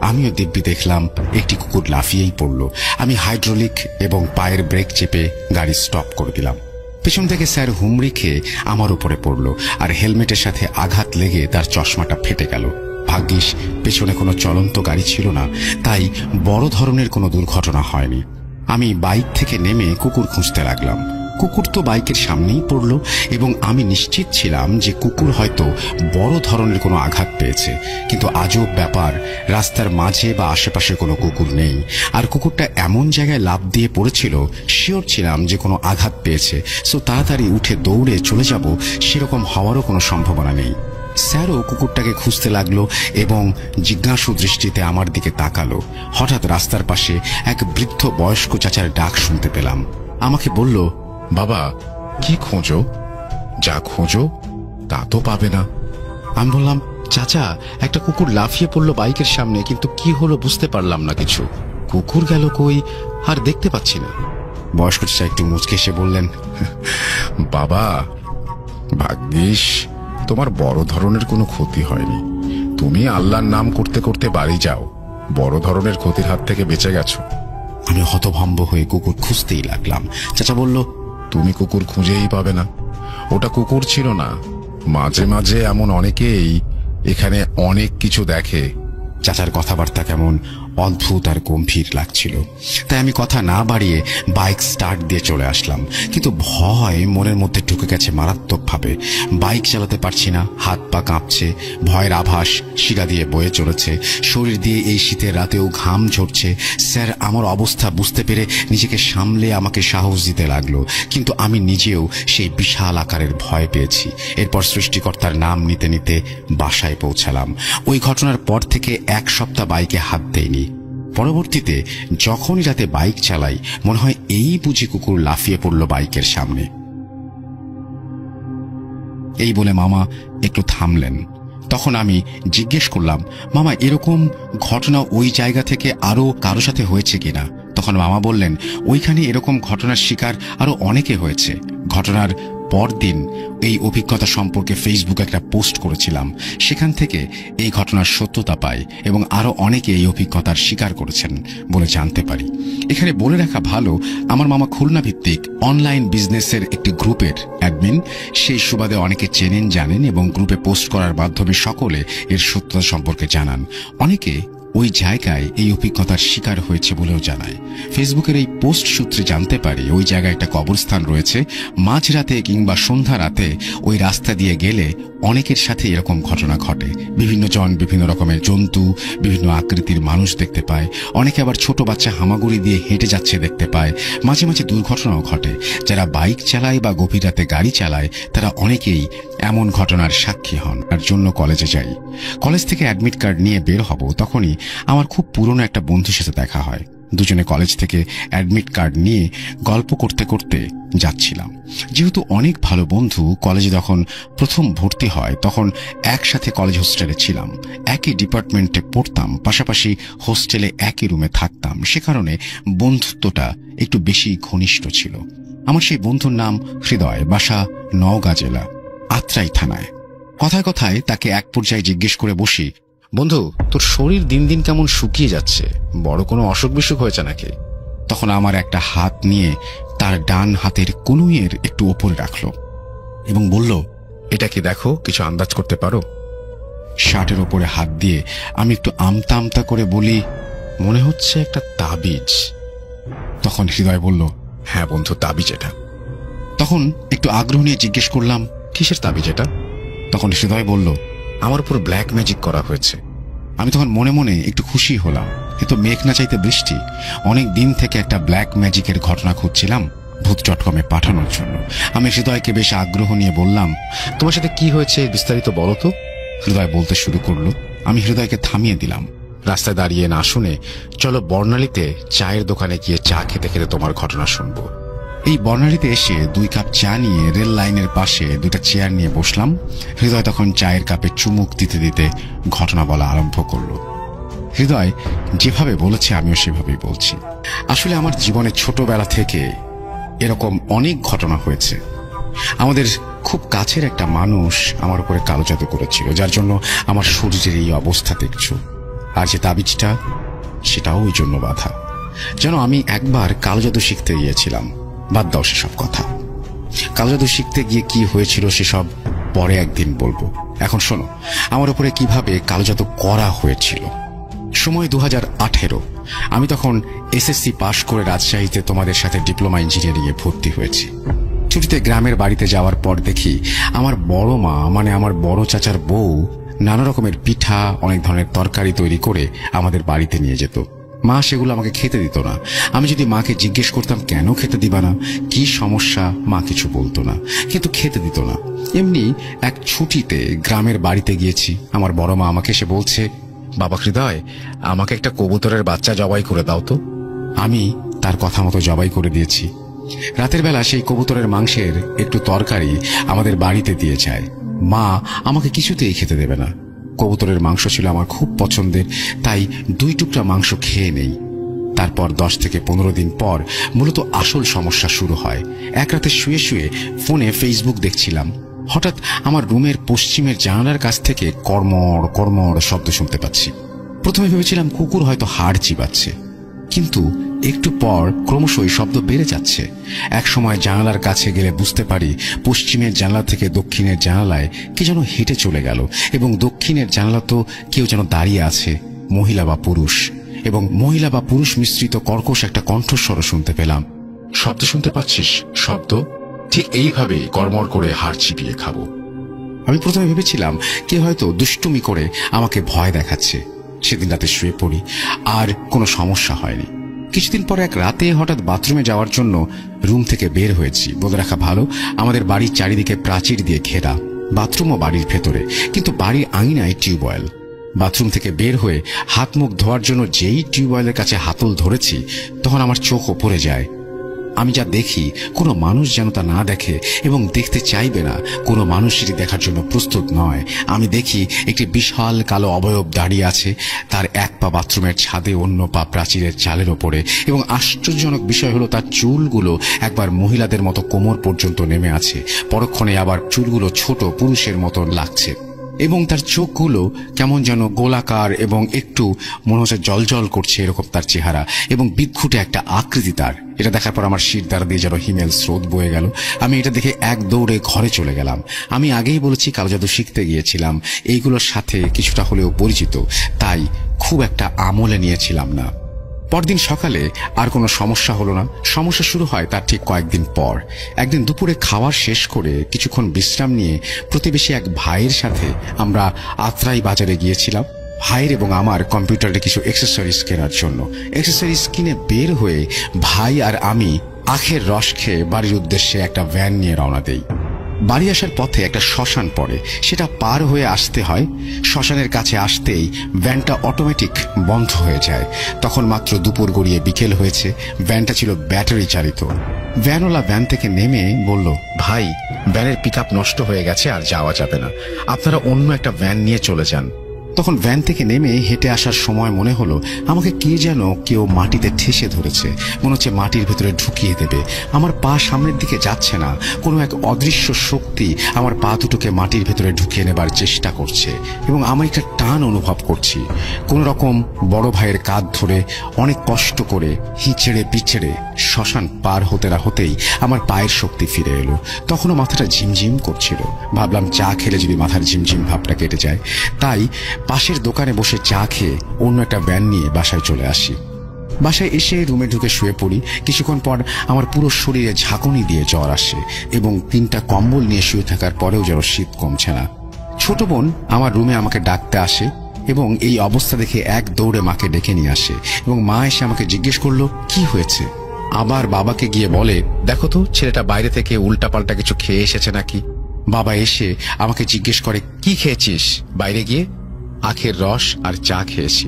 আমিও দিব্যি দেখলাম একটি কুকুর লাফিয়েই পড়ল। আমি হাইড্রোলিক এবং পায়ের ব্রেক চেপে গাড়ি স্টপ করে দিলাম। পেছন থেকে স্যার হুমড়ি খেয়ে আমার উপরে পড়ল, আর হেলমেটের সাথে আঘাত লেগে তার চশমাটা ফেটে গেল। ভাগ্যিস পেছনে কোনো চলন্ত গাড়ি ছিল না, তাই বড় ধরনের কোনো দুর্ঘটনা হয়নি। আমি বাইক থেকে নেমে কুকুর খুঁজতে লাগলাম। কুকুর তো বাইকের সামনেই পড়ল, এবং আমি নিশ্চিত ছিলাম যে কুকুর হয়তো বড় ধরনের কোনো আঘাত পেয়েছে। কিন্তু আজব ব্যাপার, রাস্তার মাঝে বা আশেপাশে কোনো কুকুর নেই, আর কুকুরটা এমন জায়গায় লাফ দিয়ে পড়েছিল, শিওর ছিলাম যে কোনো আঘাত পেয়েছে। সো তাড়াতাড়ি উঠে দৌড়ে চলে যাব সেরকম হওয়ারও কোনো সম্ভাবনা নেই। স্যারও কুকুরটাকে খুঁজতে লাগলো এবং জিজ্ঞাসু দৃষ্টিতে আমার দিকে তাকালো। হঠাৎ রাস্তার পাশে এক বৃদ্ধ বয়স্ক চাচার ডাক শুনতে পেলাম। আমাকে বলল, বাবা, কি খোঁজো? যা খোঁজো তা তো পাবে না। আমি বললাম, চাচা, একটা কুকুর লাফিয়ে পড়লো বাইকের সামনে, কিন্তু কি হলো বুঝতে পারলাম না কিছু। কুকুর গেল কই আর দেখতে পাচ্ছি না। বয়স্ক চাচা একটু মুচকে এসে বললেন, বাবা, ভাগ্যিস তোমার বড় ধরনের কোনো ক্ষতি হয়নি। তুমি আল্লাহর নাম করতে করতে বাড়ি যাও, বড় ধরনের ক্ষতির হাত থেকে বেঁচে গেছো। আমি হতভম্ব হয়ে কুকুর খুঁজতেই লাগলাম। চাচা বলল, তুমি কুকুর খুঁজেই পাবে না, ওটা কুকুর ছিল না। মাঝে মাঝে এমন অনেকেই এখানে অনেক কিছু দেখে। চাচার কথাবার্তা কেমন অদ্ভুত আর গম্ভীর লাগছিল, তাই আমি কথা না বাড়িয়ে বাইক স্টার্ট দিয়ে চলে আসলাম। কিন্তু ভয় মনের মধ্যে ঢুকে গেছে মারাত্মকভাবে। বাইক চালাতে পারছি না, হাত পা কাঁপছে, ভয়ের আভাস শিরা দিয়ে বয়ে চলেছে। শরীর দিয়ে এই শীতের রাতেও ঘাম ঝরছে। স্যার আমার অবস্থা বুঝতে পেরে নিজেকে সামলে আমাকে সাহস দিতে লাগলো, কিন্তু আমি নিজেও সেই বিশাল আকারের ভয় পেয়েছি। এরপর সৃষ্টিকর্তার নাম নিতে নিতে বাসায় পৌঁছালাম। ওই ঘটনার পর থেকে 1 সপ্তাহ বাইকে হাত দেইনি। পরবর্তীতে যখনই রাতে বাইক চালাই, মনে হয় এই বুঝি কুকুর লাফিয়ে পড়ল বাইকের সামনে। এই বলে মামা একটু থামলেন। তখন আমি জিজ্ঞেস করলাম, মামা এরকম ঘটনা ওই জায়গা থেকে আরো কারো সাথে হয়েছে কিনা? তখন মামা বললেন, ওইখানে এরকম ঘটনার শিকার আরো অনেকে হয়েছে। ঘটনার পরদিন এই অভিজ্ঞতা সম্পর্কে ফেসবুকে একটা পোস্ট করেছিলাম, সেখান থেকে এই ঘটনার সত্যতা পাই এবং আরো অনেকে এই অভিজ্ঞতার শিকার করেছেন বলে জানতে পারি। এখানে বলে রাখা ভালো, আমার মামা খুলনা ভিত্তিক অনলাইন বিজনেসের একটি গ্রুপের অ্যাডমিন। সেই সুবাদে অনেকে চেনেন, জানেন এবং গ্রুপে পোস্ট করার মাধ্যমে সকলে এর সত্যতা সম্পর্কে জানান। অনেকে ওই জায়গায় এই অভিজ্ঞতার শিকার হয়েছে বলেও জানায়। ফেসবুকের এই পোস্ট সূত্রে জানতে পারি ওই জায়গায় একটা কবরস্থান রয়েছে। মাঝরাতে কিংবা সন্ধ্যা রাতে ওই রাস্তা দিয়ে গেলে অনেকের সাথে এরকম ঘটনা ঘটে। বিভিন্ন জন বিভিন্ন রকমের জন্তু, বিভিন্ন আকৃতির মানুষ দেখতে পায়। অনেকে আবার ছোট বাচ্চা হামাগুড়ি দিয়ে হেঁটে যাচ্ছে দেখতে পায়। মাঝে মাঝে দুর্ঘটনাও ঘটে। যারা বাইক চালায় বা গভীর রাতে গাড়ি চালায় তারা অনেকেই এমন ঘটনার সাক্ষী হন। তার জন্য কলেজে যাই। কলেজ থেকে অ্যাডমিট কার্ড নিয়ে বের হব, তখনই আমার খুব পুরনো একটা বন্ধুর সাথে দেখা হয়। দুজনে কলেজ থেকে অ্যাডমিট কার্ড নিয়ে গল্প করতে করতে যাচ্ছিলাম। যেহেতু অনেক ভালো বন্ধু, কলেজে যখন প্রথম ভর্তি হয় তখন একসাথে কলেজ হোস্টেলে ছিলাম। একই ডিপার্টমেন্টে পড়তাম, পাশাপাশি হোস্টেলে একই রুমে থাকতাম। সে কারণে বন্ধুত্বটা একটু বেশি ঘনিষ্ঠ ছিল। আমার সেই বন্ধুর নাম হৃদয়, বাসা নওগাঁ জেলা আত্রাই থানায়। কথায় কথায় তাকে এক পর্যায়ে জিজ্ঞেস করে বসি, বন্ধু তোর শরীর দিন দিন কেমন শুকিয়ে যাচ্ছে, বড় কোনো অসুখ বিসুখ হয়েছে নাকি? তখন আমার একটা হাত নিয়ে তার ডান হাতের কনুইয়ের একটু ওপরে রাখলো এবং বলল, এটা কি দেখো, কিছু আন্দাজ করতে পারো? শার্টের ওপরে হাত দিয়ে আমি একটু আমতা আমতা করে বলি, মনে হচ্ছে একটা তাবিজ। তখন হৃদয় বলল, হ্যাঁ বন্ধু, তাবিজ এটা। তখন একটু আগ্রহ নিয়ে জিজ্ঞেস করলাম, কিসের তাবিজ এটা? তখন হৃদয় বলল, আমার উপর ব্ল্যাক ম্যাজিক করা হয়েছে। আমি তখন মনে মনে একটু খুশি হলাম, কিন্তু মেঘ না চাইতে বৃষ্টি। অনেক দিন থেকে একটা ব্ল্যাক ম্যাজিকের ঘটনা খুঁজছিলাম ভূত.com-এ পাঠানোর জন্য। আমি হৃদয়কে বেশ আগ্রহ নিয়ে বললাম, তোমার সাথে কি হয়েছে বিস্তারিত বলো তো। হৃদয় বলতে শুরু করলো। আমি হৃদয়কে থামিয়ে দিলাম। রাস্তায় দাঁড়িয়ে না শুনে চলো বর্ণালীতে চায়ের দোকানে গিয়ে চা খেতে খেতে তোমার ঘটনা শুনবো। এই বর্ণালীতে এসে 2 কাপ চা নিয়ে রেল লাইনের পাশে 2টা চেয়ার নিয়ে বসলাম। হৃদয় তখন চায়ের কাপে চুমুক দিতে দিতে ঘটনা বলা আরম্ভ করলো। হৃদয় যেভাবে বলেছে আমিও সেভাবেই বলছি। আসলে আমার জীবনে ছোটবেলা থেকে এরকম অনেক ঘটনা হয়েছে। আমাদের খুব কাছের একটা মানুষ আমার উপরে কালো জাদু করেছিল, যার জন্য আমার শরীরের এই অবস্থা দেখছো। আর যে তাবিজটা, সেটাও ওই জন্য বাধা। যেন আমি একবার কালো জাদু শিখতে গিয়েছিলাম। বাদ দাও সেসব কথা। কালো জাদু শিখতে গিয়ে কি হয়েছিল সেসব পরে একদিন বলবো। এখন শোনো আমার উপরে কিভাবে কালো জাদু করা হয়েছিল। সময় 2018। আমি তখন এসএসসি পাশ করে রাজশাহীতে তোমাদের সাথে ডিপ্লোমা ইঞ্জিনিয়ারিং এ ভর্তি হয়েছি। ছুটিতে গ্রামের বাড়িতে যাওয়ার পর দেখি আমার বড় মা, মানে আমার বড় চাচার বউ, নানা রকমের পিঠা, অনেক ধরনের তরকারি তৈরি করে আমাদের বাড়িতে নিয়ে যেত। মা সেগুলো আমাকে খেতে দিত না। আমি যদি মাকে জিজ্ঞেস করতাম কেন খেতে দিবা না, কি সমস্যা, মা কিছু বলতো না, কিন্তু খেতে দিত না। এমনি এক ছুটিতে গ্রামের বাড়িতে গিয়েছি। আমার বড় মা আমাকে এসে বলছে, বাবা হৃদয়, আমাকে একটা কবুতরের বাচ্চা জবাই করে দাও তো। আমি তার কথা মতো জবাই করে দিয়েছি। রাতের বেলা সেই কবুতরের মাংসের একটু তরকারি আমাদের বাড়িতে দিয়ে যায়। মা আমাকে কিছুতেই খেতে দেবে না। কবুতরের মাংস ছিল আমার খুব পছন্দের, তাই 2 টুকরা মাংস খেয়ে নেই। তারপর 10 থেকে 15 দিন পর মূলত আসল সমস্যা শুরু হয়। এক রাতে শুয়ে শুয়ে ফোনে ফেসবুক দেখছিলাম। হঠাৎ আমার রুমের পশ্চিমের জানালার কাছ থেকে কড়মড় কড়মড় শব্দ শুনতে পাচ্ছি। প্রথমে ভেবেছিলাম কুকুর হয়তো হাড় চিবাচ্ছে, কিন্তু একটু পর ক্রমশ এই শব্দ বেড়ে যাচ্ছে। এক সময় জানালার কাছে গেলে বুঝতে পারি পশ্চিমের জানালা থেকে দক্ষিণের জানালায় কে যেন হেঁটে চলে গেল, এবং দক্ষিণের জানালা তো কেউ যেন দাঁড়িয়ে আছে, মহিলা বা পুরুষ, এবং মহিলা বা পুরুষ মিশ্রিত কর্কশ একটা কণ্ঠস্বর শুনতে পেলাম। শব্দ শুনতে পাচ্ছিস? শব্দ ঠিক এইভাবে কড়মড় করে হাড় চিবিয়ে খাবো। আমি প্রথমে ভেবেছিলাম কে হয়তো দুষ্টুমি করে আমাকে ভয় দেখাচ্ছে। সেদিন রাতে শুয়ে পড়ি, আর কোনো সমস্যা হয়নি। কিছুদিন পরে এক রাতে হঠাৎ বাথরুমে যাওয়ার জন্য রুম থেকে বের হয়েছি। বলে রাখা ভালো, আমাদের বাড়ির চারিদিকে প্রাচীর দিয়ে ঘেরা, বাথরুমও বাড়ির ভেতরে, কিন্তু বাড়ির আঙিনায় টিউবওয়েল। বাথরুম থেকে বের হয়ে হাত মুখ ধোয়ার জন্য যেই টিউবওয়েলের কাছে হাতল ধরেছি, তখন আমার চোখ ওপরে যায়। আমি যা দেখি কোনো মানুষ যেন তা না দেখে এবং দেখতে চাইবে না, কোনো মানুষ সেটি দেখার জন্য প্রস্তুত নয়। আমি দেখি একটি বিশাল কালো অবয়ব দাঁড়িয়ে আছে, তার এক পা বাথরুমের ছাদে, অন্য পা প্রাচীরের চালের ওপরে, এবং আশ্চর্যজনক বিষয় হলো তার চুলগুলো একবার মহিলাদের মতো কোমর পর্যন্ত নেমে আছে, পরক্ষণে আবার চুলগুলো ছোট পুরুষের মতো লাগছে, এবং তার চোখগুলো কেমন যেন গোলাকার এবং একটু মনে হচ্ছে জলজল করছে, এরকম তার চেহারা, এবং বিদঘুটে একটা আকৃতি তার। এটা দেখার পর আমার শির দ্বারা দিয়ে যেন হিমেল স্রোত বয়ে গেল। আমি এটা দেখে এক দৌড়ে ঘরে চলে গেলাম। আমি আগেই বলেছি কালো জাদু শিখতে গিয়েছিলাম, এইগুলোর সাথে কিছুটা হলেও পরিচিত, তাই খুব একটা আমলে নিয়েছিলাম না। পরদিন সকালে আর কোনো সমস্যা হলো না। সমস্যা শুরু হয় তার ঠিক কয়েকদিন পর। একদিন দুপুরে খাওয়ার শেষ করে কিছুক্ষণ বিশ্রাম নিয়ে প্রতিবেশী এক ভাইয়ের সাথে আমরা আত্রাই বাজারে গিয়েছিলাম, ভাইয়ের এবং আমার কম্পিউটারে কিছু অ্যাক্সেসরিজ কেনার জন্য। অ্যাক্সেসরিজ কিনে বের হয়ে ভাই আর আমি আখের রস খেয়ে বাড়ির উদ্দেশ্যে একটা ভ্যান নিয়ে রওনা দেই। বাড়ি আসার পথে একটা শ্মশান পড়ে, সেটা পার হয়ে আসতে হয়। শ্মশানের কাছে আসতেই ভ্যানটা অটোমেটিক বন্ধ হয়ে যায়। তখন মাত্র দুপুর গড়িয়ে বিকেল হয়েছে। ভ্যানটা ছিল ব্যাটারি চালিত। ভ্যানওয়ালা ভ্যান থেকে নেমে বলল, ভাই, ভ্যানের পিকআপ নষ্ট হয়ে গেছে, আর যাওয়া যাবে না, আপনারা অন্য একটা ভ্যান নিয়ে চলে যান। তখন ভ্যান থেকে নেমে হেঁটে আসার সময় মনে হলো আমাকে কে যেন কেউ মাটিতে ঠেসে ধরেছে, মনে হচ্ছে মাটির ভেতরে ঢুকিয়ে দেবে। আমার পা সামনের দিকে যাচ্ছে না, কোনো এক অদৃশ্য শক্তি আমার পা দুটোকে মাটির ভেতরে ঢুকিয়ে নেবার চেষ্টা করছে, এবং আমি একটা টান অনুভব করছি। কোনো রকম বড় ভাইয়ের কাঁধ ধরে অনেক কষ্ট করে হিচড়ে পিছড়ে শ্মশান পার হতে না হতেই আমার পায়ের শক্তি ফিরে এলো। তখনও মাথাটা ঝিমঝিম করছিল। ভাবলাম চা খেলে যদি মাথার ঝিমঝিম ভাবটা কেটে যায়। তাই পাশের দোকানে বসে চা খেয়ে অন্য একটা ভ্যান নিয়ে বাসায় চলে আসি। বাসায় এসে রুমে ঢুকে শুয়ে পড়ি। কিছুক্ষণ পর আমার পুরো শরীরে ঝাঁকুনি দিয়ে জ্বর আসে, এবং 3টা কম্বল নিয়ে শুয়ে থাকার পরেও যেন শীত কমছে না। ছোট বোন আমার রুমে আমাকে ডাকতে আসে, এবং এই অবস্থা দেখে এক দৌড়ে মাকে ডেকে নিয়ে আসে, এবং মা এসে আমাকে জিজ্ঞেস করলো কি হয়েছে। আবার বাবাকে গিয়ে বলে, দেখো তো ছেলেটা বাইরে থেকে উল্টাপাল্টা কিছু খেয়ে এসেছে নাকি। বাবা এসে আমাকে জিজ্ঞেস করে, কি খেয়েছিস বাইরে গিয়ে? আখের রস আর চা খেয়েছি।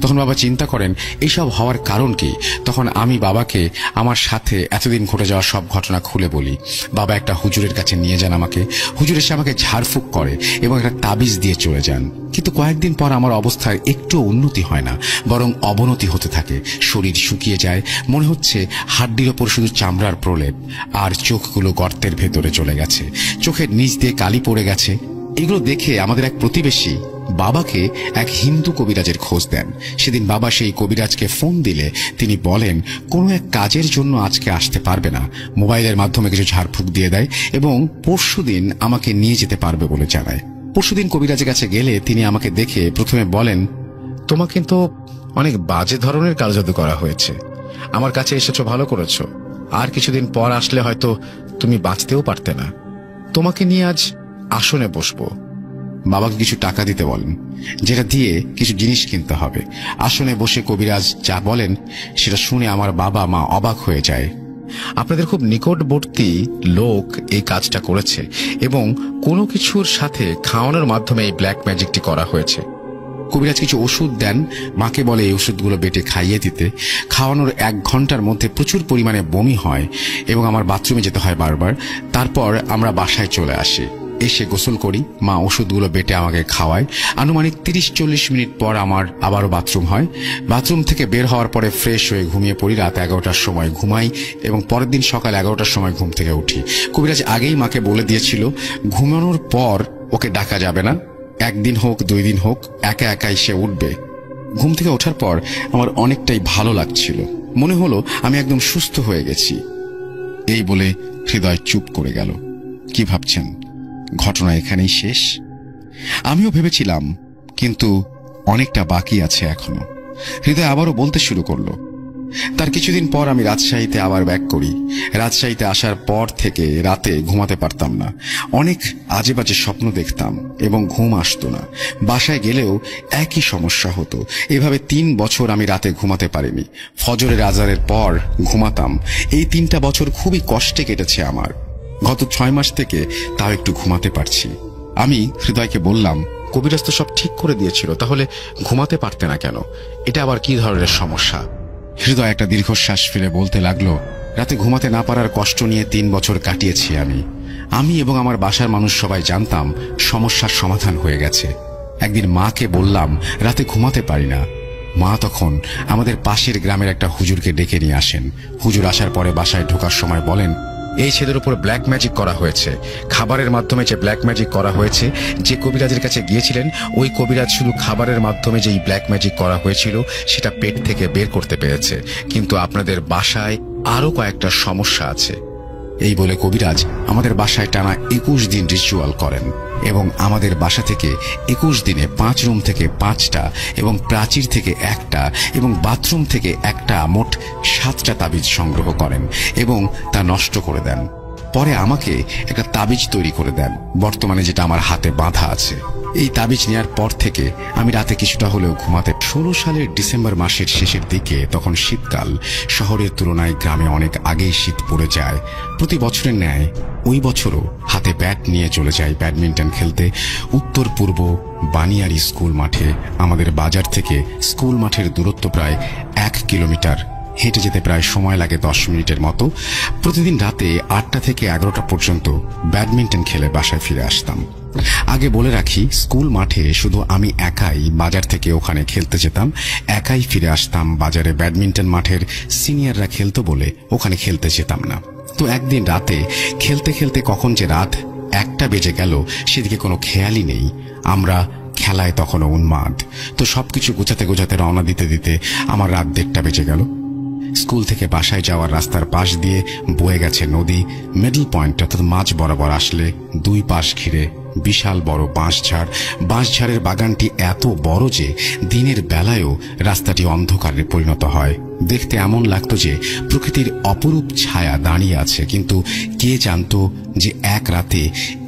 তখন বাবা চিন্তা করেন এইসব হওয়ার কারণ কি। তখন আমি বাবাকে আমার সাথে এতদিন ঘটে যাওয়া সব ঘটনা খুলে বলি। বাবা একটা হুজুরের কাছে নিয়ে যান আমাকে। হুজুর এসে আমাকে ঝাড়ফুঁক করে এবং একটা তাবিজ দিয়ে চলে যান। কিন্তু কয়েকদিন পর আমার অবস্থার একটু উন্নতি হয় না, বরং অবনতি হতে থাকে। শরীর শুকিয়ে যায়, মনে হচ্ছে হাড্ডির ওপর শুধু চামড়ার প্রলেপ, আর চোখগুলো গর্তের ভেতরে চলে গেছে, চোখের নিচ দিয়ে কালি পড়ে গেছে। এগুলো দেখে আমাদের এক প্রতিবেশী বাবাকে এক হিন্দু কবিরাজের খোঁজ দেন। সেদিন বাবা সেই কবিরাজকে ফোন দিলে তিনি বলেন কোনো এক কাজের জন্য আজকে আসতে পারবে না, মোবাইলের মাধ্যমে কিছু ঝাড়ফুঁক দিয়ে দেয় এবং পরশুদিন আমাকে নিয়ে যেতে পারবে বলে জানায়। পরশুদিন কবিরাজের কাছে গেলে তিনি আমাকে দেখে প্রথমে বলেন, তোমাকে কিন্তু অনেক বাজে ধরনের কালজাদু করা হয়েছে। আমার কাছে এসেছো ভালো করেছো, আর কিছুদিন পর আসলে হয়তো তুমি বাঁচতেও পারতে না। তোমাকে নিয়ে আজ আসনে বসবো। বাবাকে কিছু টাকা দিতে বলেন, যেটা দিয়ে কিছু জিনিস কিনতে হবে। আসনে বসে কবিরাজ যা বলেন সেটা শুনে আমার বাবা মা অবাক হয়ে যায়। আপনাদের খুব নিকটবর্তী লোক এই কাজটা করেছে এবং কোনো কিছুর সাথে খাওয়ানোর মাধ্যমে এই ব্ল্যাক ম্যাজিকটি করা হয়েছে। কবিরাজ কিছু ওষুধ দেন, মাকে বলে এই ওষুধগুলো বেটে খাইয়ে দিতে। খাওয়ানোর 1 ঘন্টার মধ্যে প্রচুর পরিমাণে বমি হয় এবং আমার বাথরুমে যেতে হয় বারবার। তারপর আমরা বাসায় চলে আসি। এসে গোসল করি, মা ওষুধগুলো বেটে আমাকে খাওয়ায়। আনুমানিক 30-40 মিনিট পর আমার আবারও বাথরুম হয়। বাথরুম থেকে বের হওয়ার পরে ফ্রেশ হয়ে ঘুমিয়ে পড়ি। রাত 11টার সময় ঘুমাই এবং পরের দিন সকাল 11টার সময় ঘুম থেকে উঠি। কবিরাজ আগেই মাকে বলে দিয়েছিল ঘুমানোর পর ওকে ডাকা যাবে না, 1 দিন হোক 2 দিন হোক একা একাই সে উঠবে। ঘুম থেকে ওঠার পর আমার অনেকটাই ভালো লাগছিল, মনে হলো আমি একদম সুস্থ হয়ে গেছি। এই বলে হৃদয় চুপ করে গেল। কি ভাবছেন ঘটনা এখানেই শেষ? আমিও ভেবেছিলাম, কিন্তু অনেকটা বাকি আছে এখনো। হৃদয় আবারও বলতে শুরু করলো। তার কিছুদিন পর আমি রাজশাহীতে আবার ব্যাক করি। রাজশাহীতে আসার পর থেকে রাতে ঘুমাতে পারতাম না। অনেক আজে বাজে স্বপ্ন দেখতাম এবং ঘুম আসতো না। বাসায় গেলেও একই সমস্যা হতো। এভাবে 3 বছর আমি রাতে ঘুমাতে পারিনি। ফজরের আজানের পর ঘুমাতাম। এই 3টা বছর খুবই কষ্টে কেটেছে আমার। গত 6 মাস থেকে তাও একটু ঘুমাতে পারছি। আমি হৃদয়কে বললাম, কবিরাজ তো সব ঠিক করে দিয়েছিল, তাহলে ঘুমাতে পারতে না কেন? এটা আবার কি ধরনের সমস্যা? হৃদয় একটা দীর্ঘশ্বাস ফেলে বলতে লাগলো, রাতে ঘুমাতে না পারার কষ্ট নিয়ে 3 বছর কাটিয়েছি আমি এবং আমার বাসার মানুষ সবাই জানতাম সমস্যার সমাধান হয়ে গেছে। একদিন মাকে বললাম রাতে ঘুমাতে পারি না। মা তখন আমাদের পাশের গ্রামের একটা হুজুরকে ডেকে নিয়ে আসেন। হুজুর আসার পরে বাসায় ঢোকার সময় বলেন, এই ছেলের উপর ব্ল্যাক ম্যাজিক করা হয়েছে। খাবারের মাধ্যমে যে ব্ল্যাক ম্যাজিক করা হয়েছে, যে কবিরাজের কাছে গিয়েছিলেন ওই কবিরাজ শুধু খাবারের মাধ্যমে যেই ব্ল্যাক ম্যাজিক করা হয়েছিল সেটা পেট থেকে বের করতে পেরেছে, কিন্তু আপনাদের বাসায় আরো কয়েকটা সমস্যা আছে। এই বলে কবিরাজ আমাদের বাসায় টানা 21 দিন রিচুয়াল করেন এবং আমাদের বাসা থেকে 21 দিনে 5 রুম থেকে 5টা এবং প্রাচীর থেকে 1টা এবং বাথরুম থেকে 1টা, মোট 7টা তাবিজ সংগ্রহ করেন এবং তা নষ্ট করে দেন। পরে আমাকে একটা তাবিজ তৈরি করে দেন, বর্তমানে যেটা আমার হাতে বাঁধা আছে। এই তাবিজ নেওয়ার পর থেকে আমি রাতে কিছুটা হলেও ঘুমাতে। 16 সালের ডিসেম্বর মাসের শেষের দিকে, তখন শীতকাল। শহরের তুলনায় গ্রামে অনেক আগেই শীত পড়ে যায়। প্রতি বছরের ন্যায় ওই বছরও হাতে ব্যাট নিয়ে চলে যাই ব্যাডমিন্টন খেলতে উত্তর পূর্ব বানিয়ারি স্কুল মাঠে। আমাদের বাজার থেকে স্কুল মাঠের দূরত্ব প্রায় 1 কিলোমিটার। হেঁটে যেতে প্রায় সময় লাগে 10 মিনিটের মতো। প্রতিদিন রাতে 8টা থেকে 11টা পর্যন্ত ব্যাডমিন্টন খেলে বাসায় ফিরে আসতাম। আগে বলে রাখি, স্কুল মাঠে শুধু আমি একাই বাজার থেকে ওখানে খেলতে যেতাম, একাই ফিরে আসতাম। বাজারে ব্যাডমিন্টন মাঠের সিনিয়ররা খেলতো বলে ওখানে খেলতে যেতাম না। তো একদিন রাতে খেলতে খেলতে কখন যে রাত 1টা বেজে গেল সেদিকে কোনো খেয়ালই নেই। আমরা খেলায় তখনও উন্মাদ। তো সবকিছু গোছাতে গোছাতে রওনা দিতে দিতে আমার রাত 1:30 বেজে গেল। স্কুল থেকে বাসায় যাওয়ার রাস্তার পাশ দিয়ে বয়ে গেছে নদী। মিডল পয়েন্ট অর্থাৎ মাঝ বরাবর আসলে 2 পাশ ঘিরে বিশাল বড় বাঁশঝাড়। বাঁশঝাড়ের বাগানটি এত বড় যে দিনের বেলায়ও রাস্তাটি অন্ধকারে পরিণত হয়। দেখতে এমন লাগতো যে প্রকৃতির অপরূপ ছায়া দাঁড়িয়ে আছে, কিন্তু কে জানতো যে এক রাতে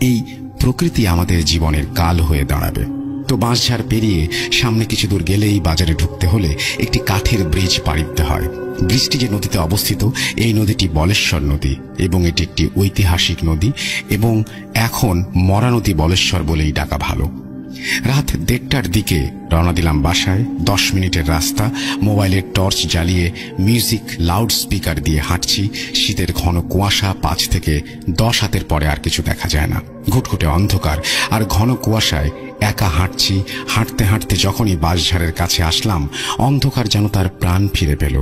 এই প্রকৃতি আমাদের জীবনের কাল হয়ে দাঁড়াবে। তো বাঁশঝাড় পেরিয়ে সামনে কিছু দূর গেলেই বাজারে ঢুকতে হলে একটি কাঠের ব্রিজ পাড়ি দিতে হয়। ব্রিজটি যে নদীতে অবস্থিত, এই নদীটি বলেশ্বর নদী এবং এটি একটি ঐতিহাসিক নদী এবং এখন মরা নদী বলেশ্বর বলেই ডাকা ভালো। রাত 1:30টার দিকে রওনা দিলাম বাসায়। 10 মিনিটের রাস্তা। মোবাইলের টর্চ জ্বালিয়ে মিউজিক লাউড স্পিকার দিয়ে হাঁটছি। শীতের ঘন কুয়াশা, 5 থেকে 10 হাতের পরে আর কিছু দেখা যায় না। ঘুটঘুটে অন্ধকার আর ঘন কুয়াশায় একা হাঁটছি। হাঁটতে হাঁটতে যখনই বাঁশঝাড়ের কাছে আসলাম, অন্ধকার যেন তার প্রাণ ফিরে পেল।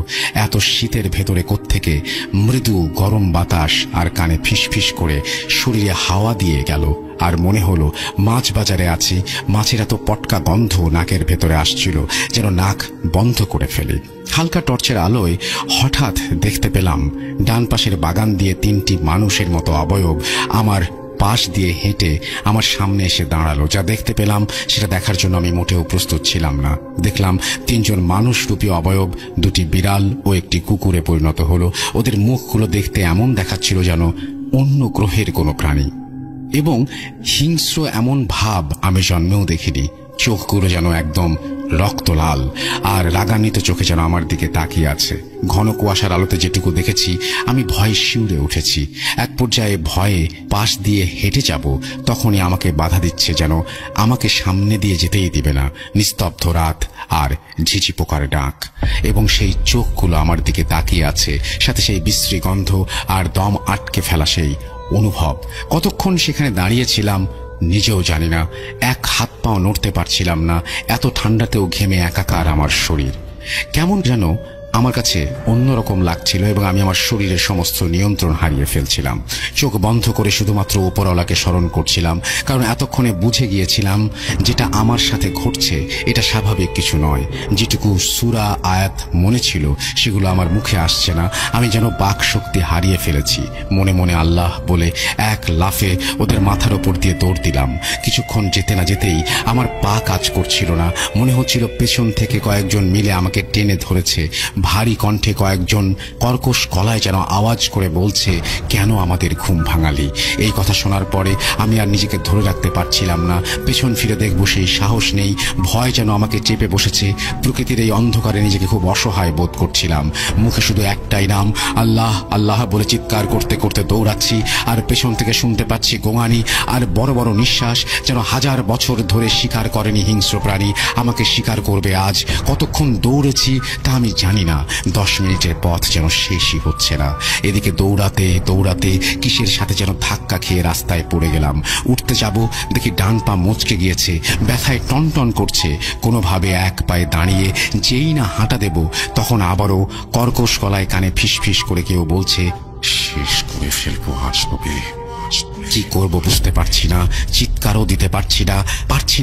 এত শীতের ভেতরে কোত্থেকে মৃদু গরম বাতাস আর কানে ফিসফিস করে শরীরে হাওয়া দিয়ে গেল। আর মনে হলো মাছ বাজারে আছি। মাছের এত পটকা গন্ধ নাকের ভেতরে আসছিল, যেন নাক বন্ধ করে ফেলি। হালকা টর্চের আলোয় হঠাৎ দেখতে পেলাম ডান পাশের বাগান দিয়ে 3টি মানুষের মতো অবয়ব আমার পাশ দিয়ে হেঁটে আমার সামনে এসে দাঁড়ালো। যা দেখতে পেলাম সেটা দেখার জন্য আমি মোটেও প্রস্তুত ছিলাম না। দেখলাম 3 জন মানুষরূপী অবয়ব 2টি বিড়াল ও একটি কুকুরে পরিণত হলো। ওদের মুখগুলো দেখতে এমন দেখাচ্ছিল যেন অন্য গ্রহের কোনো প্রাণী, এবং হিংস্র এমন ভাব আমি জন্মেও দেখিনি। চোখগুলো যেন একদম রক্ত লাল আর রাগান্বিত চোখে যেন আমার দিকে তাকিয়ে আছে। ঘন কুয়াশার আলোতে যেটুকু দেখেছি আমি ভয়ে শিউরে উঠেছি। এক পর্যায়ে ভয়ে পাশ দিয়ে হেঁটে যাব, তখনই আমাকে বাধা দিচ্ছে, যেন আমাকে সামনে দিয়ে যেতেই দিবে না। নিস্তব্ধ রাত আর ঝিঝি পোকার ডাক, এবং সেই চোখগুলো আমার দিকে তাকিয়ে আছে, সাথে সেই বিশ্রী গন্ধ আর দম আটকে ফেলা সেই অনুভব। কতক্ষণ সেখানে দাঁড়িয়েছিলাম নিজেও জানি না। এক হাত পাও নড়তে পারছিলাম না। এত ঠান্ডাতেও ঘেমে একাকার আমার শরীর। কেমন যেন আমার কাছে অন্যরকম লাগছিল এবং আমি আমার শরীরের সমস্ত নিয়ন্ত্রণ হারিয়ে ফেলছিলাম। চোখ বন্ধ করে শুধুমাত্র উপরওয়ালাকে স্মরণ করছিলাম, কারণ এতক্ষণে বুঝে গিয়েছিলাম যেটা আমার সাথে ঘটছে এটা স্বাভাবিক কিছু নয়। যেটুকু সূরা আয়াত মনে ছিল সেগুলো আমার মুখে আসছে না। আমি যেন বাক শক্তি হারিয়ে ফেলেছি। মনে মনে আল্লাহ বলে এক লাফে ওদের মাথার ওপর দিয়ে দৌড় দিলাম। কিছুক্ষণ যেতে না যেতেই আমার পা কাজ করছিল না। মনে হচ্ছিল পেছন থেকে কয়েকজন মিলে আমাকে টেনে ধরেছে। ভারী কণ্ঠে কয়েকজন কর্কশ গলায় যেন আওয়াজ করে বলছে, কেন আমাদের ঘুম ভাঙালি? এই কথা শোনার পরে আমি আর নিজেকে ধরে রাখতে পারছিলাম না। পেছন ফিরে দেখবো সেই সাহস নেই। ভয় যেন আমাকে চেপে বসেছে। প্রকৃতির এই অন্ধকারে নিজেকে খুব অসহায় বোধ করছিলাম। মুখে শুধু একটাই নাম, আল্লাহ আল্লাহ বলে চিৎকার করতে করতে দৌড়াচ্ছি। আর পেছন থেকে শুনতে পাচ্ছি গোঙানি আর বড় বড় নিঃশ্বাস, যেন 1000 বছর ধরে শিকার করেনি হিংস্র প্রাণী আমাকে শিকার করবে আজ। কতক্ষণ দৌড়েছি তা আমি জানি না। না, 10 মিনিটের পথ যেন শেষই হচ্ছে না। এদিকে দৌড়াতে দৌড়াতে কিসের সাথে যেন ধাক্কা খেয়ে রাস্তায় পড়ে গেলাম। উঠতে যাব, দেখি ডান পা মচকে গিয়েছে, ব্যথায় টনটন করছে। কোনোভাবে এক পায়ে দাঁড়িয়ে যেই না হাঁটা দেব, তখন আবারও কর্কশ গলায় কানে ফিসফিস করে কেউ বলছে, শেষ করে ফেলবো আজকে। কি করব বুঝতে পারছি না, চিৎকারও দিতে পারছি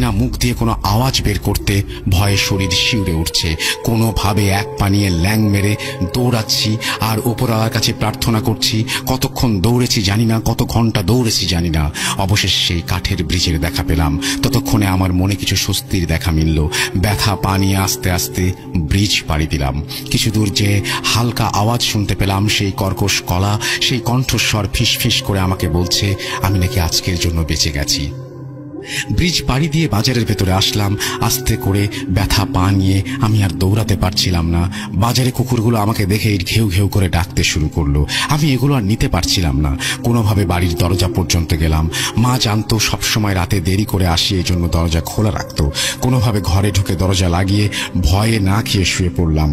না মুখ দিয়ে কোনো আওয়াজ বের করতে। ভয়ে শরীর শিউরে উঠছে। কোনোভাবে এক পা নিয়ে ল্যাং মেরে দৌড়াচ্ছি আর উপরওয়ালার কাছে প্রার্থনা করছি। কতক্ষণ দৌড়েছি জানি না, কত ঘন্টা দৌড়েছি জানি না। অবশেষে সেই কাঠের ব্রিজের দেখা পেলাম। ততক্ষণে আমার মনে কিছু স্বস্তির দেখা মিলল। ব্যথা পা নিয়ে আস্তে আস্তে ব্রিজ পাড়ি দিলাম। কিছু দূর যে হালকা আওয়াজ শুনতে পেলাম, সেই কর্কশ গলা, সেই কণ্ঠস্বর ফিসফিস করে আমাকে বলছে আমি নাকি আজকের জন্য বেঁচে গেছি। ব্রিজ পাড়ি দিয়ে বাজারের ভেতরে আসলাম। আস্তে করে ব্যথা পা নিয়ে আমি আর দৌড়াতে পারছিলাম না। বাজারে কুকুরগুলো আমাকে দেখে ঘেউ ঘেউ করে ডাকতে শুরু করলো। আমি এগুলো আর নিতে পারছিলাম না। কোনোভাবে বাড়ির দরজা পর্যন্ত গেলাম। মা জানতো সবসময় রাতে দেরি করে আসি, এই জন্য দরজা খোলা রাখতো। কোনোভাবে ঘরে ঢুকে দরজা লাগিয়ে ভয়ে না খেয়ে শুয়ে পড়লাম।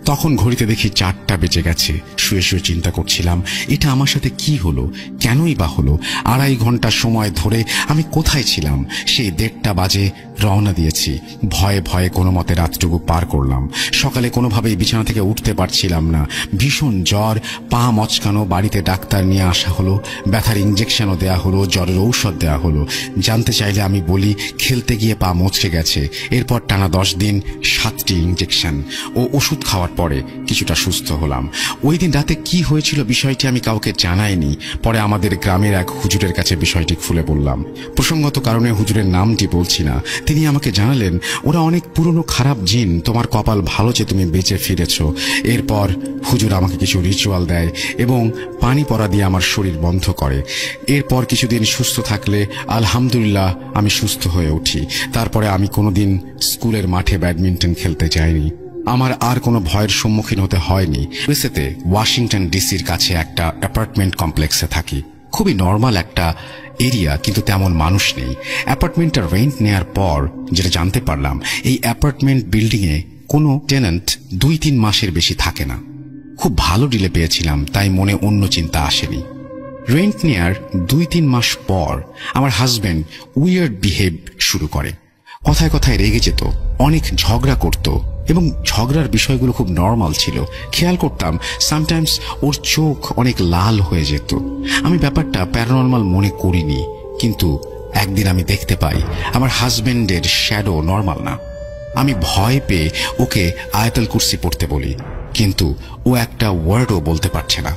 তখন ঘড়িতে দেখি 4টা বেজে গেছে। শুয়ে শুয়ে চিন্তা করছিলাম, এটা আমার সাথে কি হলো, কেনই বা হলো। 2.5 ঘন্টা সময় ধরে আমি কোথায় ছিলাম? সেই 1:30 বাজে রওনা দিয়েছি। ভয়ে ভয়ে কোনো মতে রাতটুকু পার করলাম। সকালে কোনোভাবেই বিছানা থেকে উঠতে পারছিলাম না। ভীষণ জ্বর, পা মচকানো। বাড়িতে ডাক্তার নিয়ে আসা হলো, ব্যথার ইঞ্জেকশনও দেয়া হলো, জ্বরের ঔষধ দেওয়া হলো। জানতে চাইলে আমি বলি খেলতে গিয়ে পা মচকে গেছে। এরপর টানা 10 দিন 7টি ইঞ্জেকশন ও ওষুধ খাওয়ার পরে কিছুটা সুস্থ হলাম। ওই দিন রাতে কি হয়েছিল বিষয়টি আমি কাউকে জানাইনি। পরে আমাদের গ্রামের এক হুজুরের কাছে বিষয়টি খুলে বললাম। প্রসঙ্গত কারণে হুজুরের নামটি বলছি না। তিনি আমাকে জানালেন, ওরা অনেক পুরনো খারাপ জিন, তোমার কপাল ভালো যে তুমি বেঁচে ফিরেছ। এরপর হুজুর আমাকে কিছু রিচুয়াল দেয় এবং পানি পড়া দিয়ে আমার শরীর বন্ধ করে। এরপর কিছুদিন সুস্থ থাকলে আলহামদুলিল্লাহ আমি সুস্থ হয়ে উঠি। তারপরে আমি কোনোদিন স্কুলের মাঠে ব্যাডমিন্টন খেলতে যাইনি। আমার আর কোনো ভয়ের সম্মুখীন হতে হয়নি। ইউএসএতে ওয়াশিংটন ডিসির কাছে একটা অ্যাপার্টমেন্ট কমপ্লেক্সে থাকি। খুবই নর্মাল একটা এরিয়া, কিন্তু তেমন মানুষ নেই। অ্যাপার্টমেন্টটা রেন্ট নেয়ার পর যেটা জানতে পারলাম, এই অ্যাপার্টমেন্ট বিল্ডিংয়ে কোনো টেনেন্ট 2-3 মাসের বেশি থাকে না। খুব ভালো ডিলে পেয়েছিলাম, তাই মনে অন্য চিন্তা আসেনি। রেন্ট নেয়ার 2-3 মাস পর আমার হাজবেন্ড উইয়ার্ড বিহেভ শুরু করে। কথায় কথায় রেগে যেত, অনেক ঝগড়া করত এবং ঝগড়ার বিষয়গুলো খুব নর্মাল ছিল। খেয়াল করতাম সামটাইমস ওর চোখ অনেক লাল হয়ে যেত। আমি ব্যাপারটা প্যারানর্মাল মনে করিনি, কিন্তু একদিন আমি দেখতে পাই আমার হাজবেন্ডের শ্যাডো নর্মাল না। আমি ভয় পেয়ে ওকে আয়াতুল কুরসি পড়তে বলি, কিন্তু ও একটা ওয়ার্ডও বলতে পারছে না।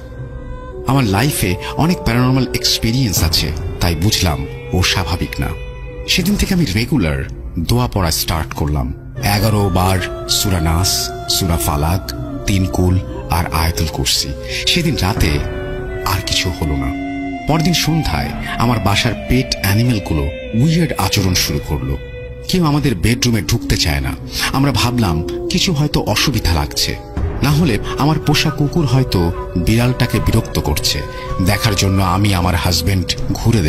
আমার লাইফে অনেক প্যারানর্মাল এক্সপিরিয়েন্স আছে, তাই বুঝলাম ও স্বাভাবিক না। সেদিন থেকে আমি রেগুলার দোয়া পড়া স্টার্ট করলাম। 11 বার সূরা নাস, সূরা ফালাক, 3 কুল আর আয়াতুল কুরসি। সেদিন রাতে আর কিছু হলো না। পরদিন সন্ধ্যায় আমার বাসার পেট অ্যানিমেলগুলো উইয়ার্ড আচরণ শুরু করলো। কেউ আমাদের বেডরুমে ঢুকতে চায় না। আমরা ভাবলাম কিছু হয়তো অসুবিধা লাগছে, না হলে আমার পোষা কুকুর হয়তো বিড়ালটাকে বিরক্ত করছে। দেখার জন্য আমি আমার হাজবেন্ড ঘুরে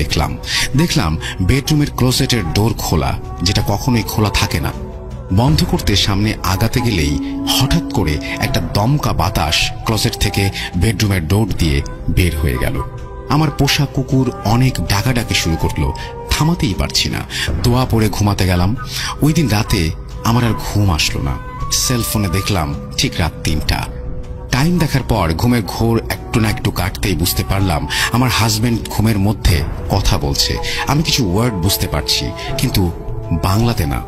দেখলাম বেডরুমের ক্লোজেটের ডোর খোলা, যেটা কখনোই খোলা থাকে না। বন্ধ করতে সামনে আগাতে গেলেই হঠাৎ করে একটা দমকা বাতাস ক্লোজেট থেকে বেডরুমের ডোর দিয়ে বের হয়ে গেল। আমার পোষা কুকুর অনেক ডাকাডাকি শুরু করলো, থামাতেই পারছি না। দোয়া পড়ে ঘুমাতে গেলাম। ওই দিন রাতে আমার আর ঘুম আসলো না। সেলফোনে দেখলাম ঠিক রাত 3টা। টাইম দেখার পর ঘুমের ঘোর একটু না একটু কাটতেই বুঝতে পারলাম আমার হাজবেন্ড ঘুমের মধ্যে কথা বলছে। আমি কিছু ওয়ার্ড বুঝতে পারছি, কিন্তু বাংলাতে না।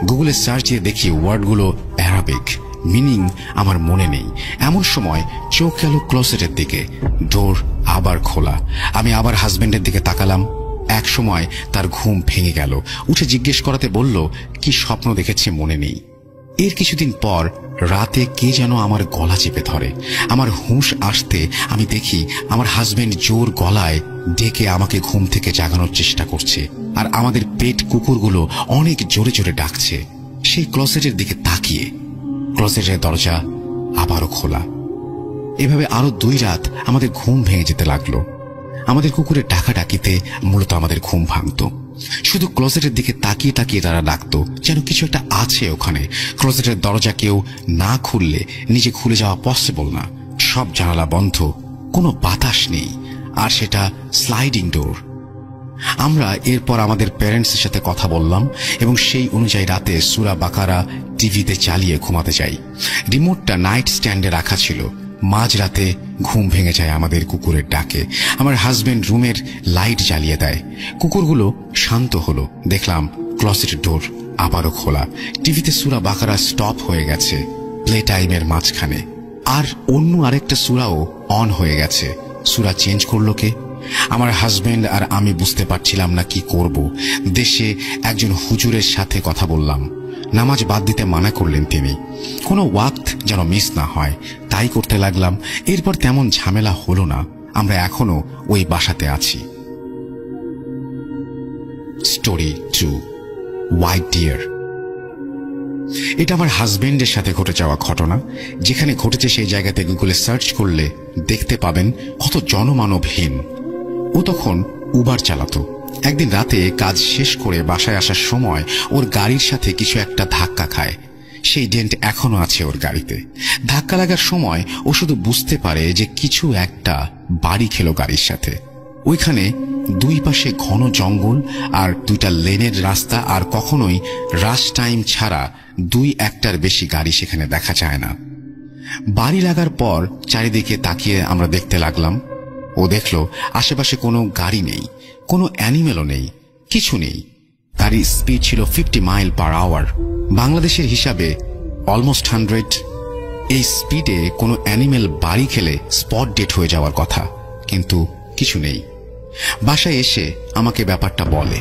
গুগলে সার্চ দিয়ে দেখি ওয়ার্ডগুলো অ্যারাবিক, মিনিং আমার মনে নেই। এমন সময় চোখ গেল ক্লোজেটের দিকে, ডোর আবার খোলা। আমি আবার হাজবেন্ডের দিকে তাকালাম। এক সময় তার ঘুম ভেঙে গেল। উঠে জিজ্ঞেস করাতে বলল কি স্বপ্ন দেখেছে মনে নেই। এর কিছুদিন পর রাতে কে যেন আমার গলা চেপে ধরে। আমার হুঁশ আসতে আমি দেখি আমার হাজবেন্ড জোর গলায় ডেকে আমাকে ঘুম থেকে জাগানোর চেষ্টা করছে, আর আমাদের পেট কুকুরগুলো অনেক জোরে জোরে ডাকছে। সেই ক্লোজেটের দিকে তাকিয়ে ক্লোজেটের দরজা আবারও খোলা। এভাবে আরো 2 রাত আমাদের ঘুম ভেঙে যেতে লাগলো। আমাদের কুকুরের ডাকাডাকিতে মূলত আমাদের ঘুম ভাঙত। শুধু ক্লোজেটের দিকে তাকিয়ে তাকিয়ে তারা ডাকতো, যেন কিছু একটা আছে ওখানে। ক্লোজেটের দরজা কেউ না খুললে নিজে খুলে যাওয়া পসিবল না। সব জানালা বন্ধ, কোনো বাতাস নেই, আর সেটা স্লাইডিং ডোর। আমরা এরপর আমাদের প্যারেন্টসের সাথে কথা বললাম এবং সেই অনুযায়ী রাতে সূরা বাকারা টিভিতে চালিয়ে ঘুমাতে যাই। রিমোটটা নাইট স্ট্যান্ডে রাখা ছিল। মাঝরাতে ঘুম ভেঙে যায় আমাদের কুকুরের ডাকে। আমার হাজবেন্ড রুমের লাইট জ্বালিয়ে দেয়। কুকুরগুলো শান্ত হলো। দেখলাম ক্লোজেটের ডোর আবারও খোলা। টিভিতে সূরা বাকারা স্টপ হয়ে গেছে প্লে টাইমের মাঝখানে, আর অন্য আরেকটা সূরাও অন হয়ে গেছে। সূরা চেঞ্জ করলো কে? আমার হাজবেন্ড আর আমি বুঝতে পারছিলাম না কি করব। দেশে একজন হুজুরের সাথে কথা বললাম। নামাজ বাদ দিতে মানা করলেন তিনি। কোনো ওয়াক্ত যেন মিস না হয় তাই করতে লাগলাম। এরপর তেমন ঝামেলা হলো না। আমরা এখনো ওই বাসাতে আছি। Story 2, white deer. এটা আমার হাজবেন্ডের সাথে ঘটে যাওয়া ঘটনা। যেখানে ঘটেছে সেই জায়গাতে গুগলে সার্চ করলে দেখতে পাবেন কত জনমানবহীন। ও তখন উবার চালাতো। একদিন রাতে কাজ শেষ করে বাসায় আসার সময় ওর গাড়ির সাথে কিছু একটা ধাক্কা খায়। সেই ডেন্ট এখনো আছে ওর গাড়িতে। ধাক্কা লাগার সময় ও শুধু বুঝতে পারে যে কিছু একটা বাড়ি খেলো গাড়ির সাথে। ওইখানে দুই পাশে ঘন জঙ্গল আর দুইটা লেনের রাস্তা, আর কখনোই রাশ টাইম ছাড়া 2-1টার বেশি গাড়ি সেখানে দেখা যায় না। বাড়ি লাগার পর চারিদিকে তাকিয়ে আমরা দেখতে লাগলাম। ও দেখলো আশেপাশে কোনো গাড়ি নেই, কোনো অ্যানিমেলও নেই, কিছু নেই। গাড়ির স্পিড ছিল 50 মাইল পার আওয়ার, বাংলাদেশের হিসাবে অলমোস্ট 100। এই স্পিডে কোনো অ্যানিমেল বাড়ি খেলে স্পট ডেট হয়ে যাওয়ার কথা, কিন্তু কিছু নেই। বাসায় এসে আমাকে ব্যাপারটা বলে।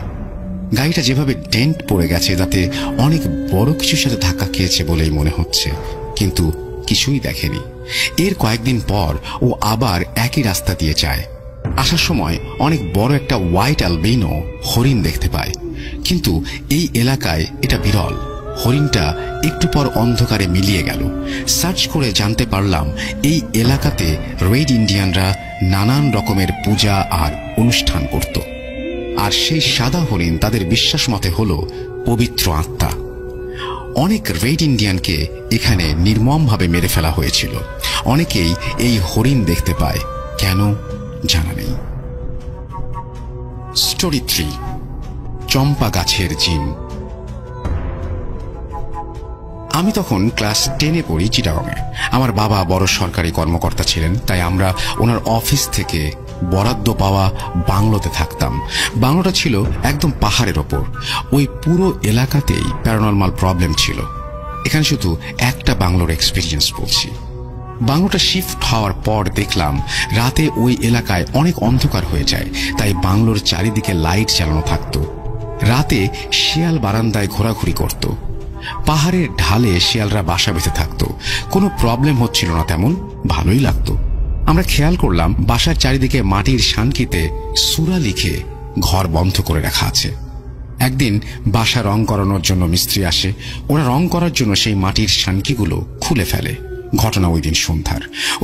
গাড়িটা যেভাবে ডেন্ট পড়ে গেছে তাতে অনেক বড় কিছুর সাথে ধাক্কা খেয়েছে বলেই মনে হচ্ছে, কিন্তু কিছুই দেখেনি। এর কয়েকদিন পর ও আবার একই রাস্তা দিয়ে যায়। আসার সময় অনেক বড় একটা হোয়াইট অ্যালবিনো হরিণ দেখতে পায়, কিন্তু এই এলাকায় এটা বিরল। হরিণটা একটু পর অন্ধকারে মিলিয়ে গেল। সার্চ করে জানতে পারলাম এই এলাকাতে রেড ইন্ডিয়ানরা নানান রকমের পূজা আর অনুষ্ঠান করত, আর সেই সাদা হরিণ তাদের বিশ্বাস মতে হলো পবিত্র আত্মা। অনেক রেড ইন্ডিয়ানকে এখানে নির্মমভাবে মেরে ফেলা হয়েছিল। অনেকেই এই হরিণ দেখতে পায়, কেন জানা নেই। স্টোরি 3, চম্পা গাছের জিন। আমি তখন ক্লাস 10-এ পড়ি চিটাগংয়ে। আমার বাবা বড় সরকারি কর্মকর্তা ছিলেন, তাই আমরা ওনার অফিস থেকে বরাদ্দ পাওয়া বাংলোতে থাকতাম। বাংলোটা ছিল একদম পাহাড়ের ওপর। ওই পুরো এলাকাতেই প্যারানরমাল প্রবলেম ছিল। এখানে শুধু একটা বাংলোর এক্সপিরিয়েন্স বলছি। বাংলোটা শিফট হওয়ার পর দেখলাম রাতে ওই এলাকায় অনেক অন্ধকার হয়ে যায়, তাই বাংলোর চারিদিকে লাইট জ্বালানো থাকতো। রাতে শিয়াল বারান্দায় ঘোরাঘুরি করত। পাহাড়ের ঢালে শিয়ালরা বাসা বেঁধে থাকতো। কোনো প্রবলেম হচ্ছিল না তেমন, ভালোই লাগতো। আমরা খেয়াল করলাম বাসার চারিদিকে মাটির শানকিতে সূরা লিখে ঘর বন্ধ করে রাখা আছে। একদিন বাসা রং করানোর জন্য মিস্ত্রি আসে। ওরা রং করার জন্য সেই মাটির শানকিগুলো খুলে ফেলে। ঘটনা ওই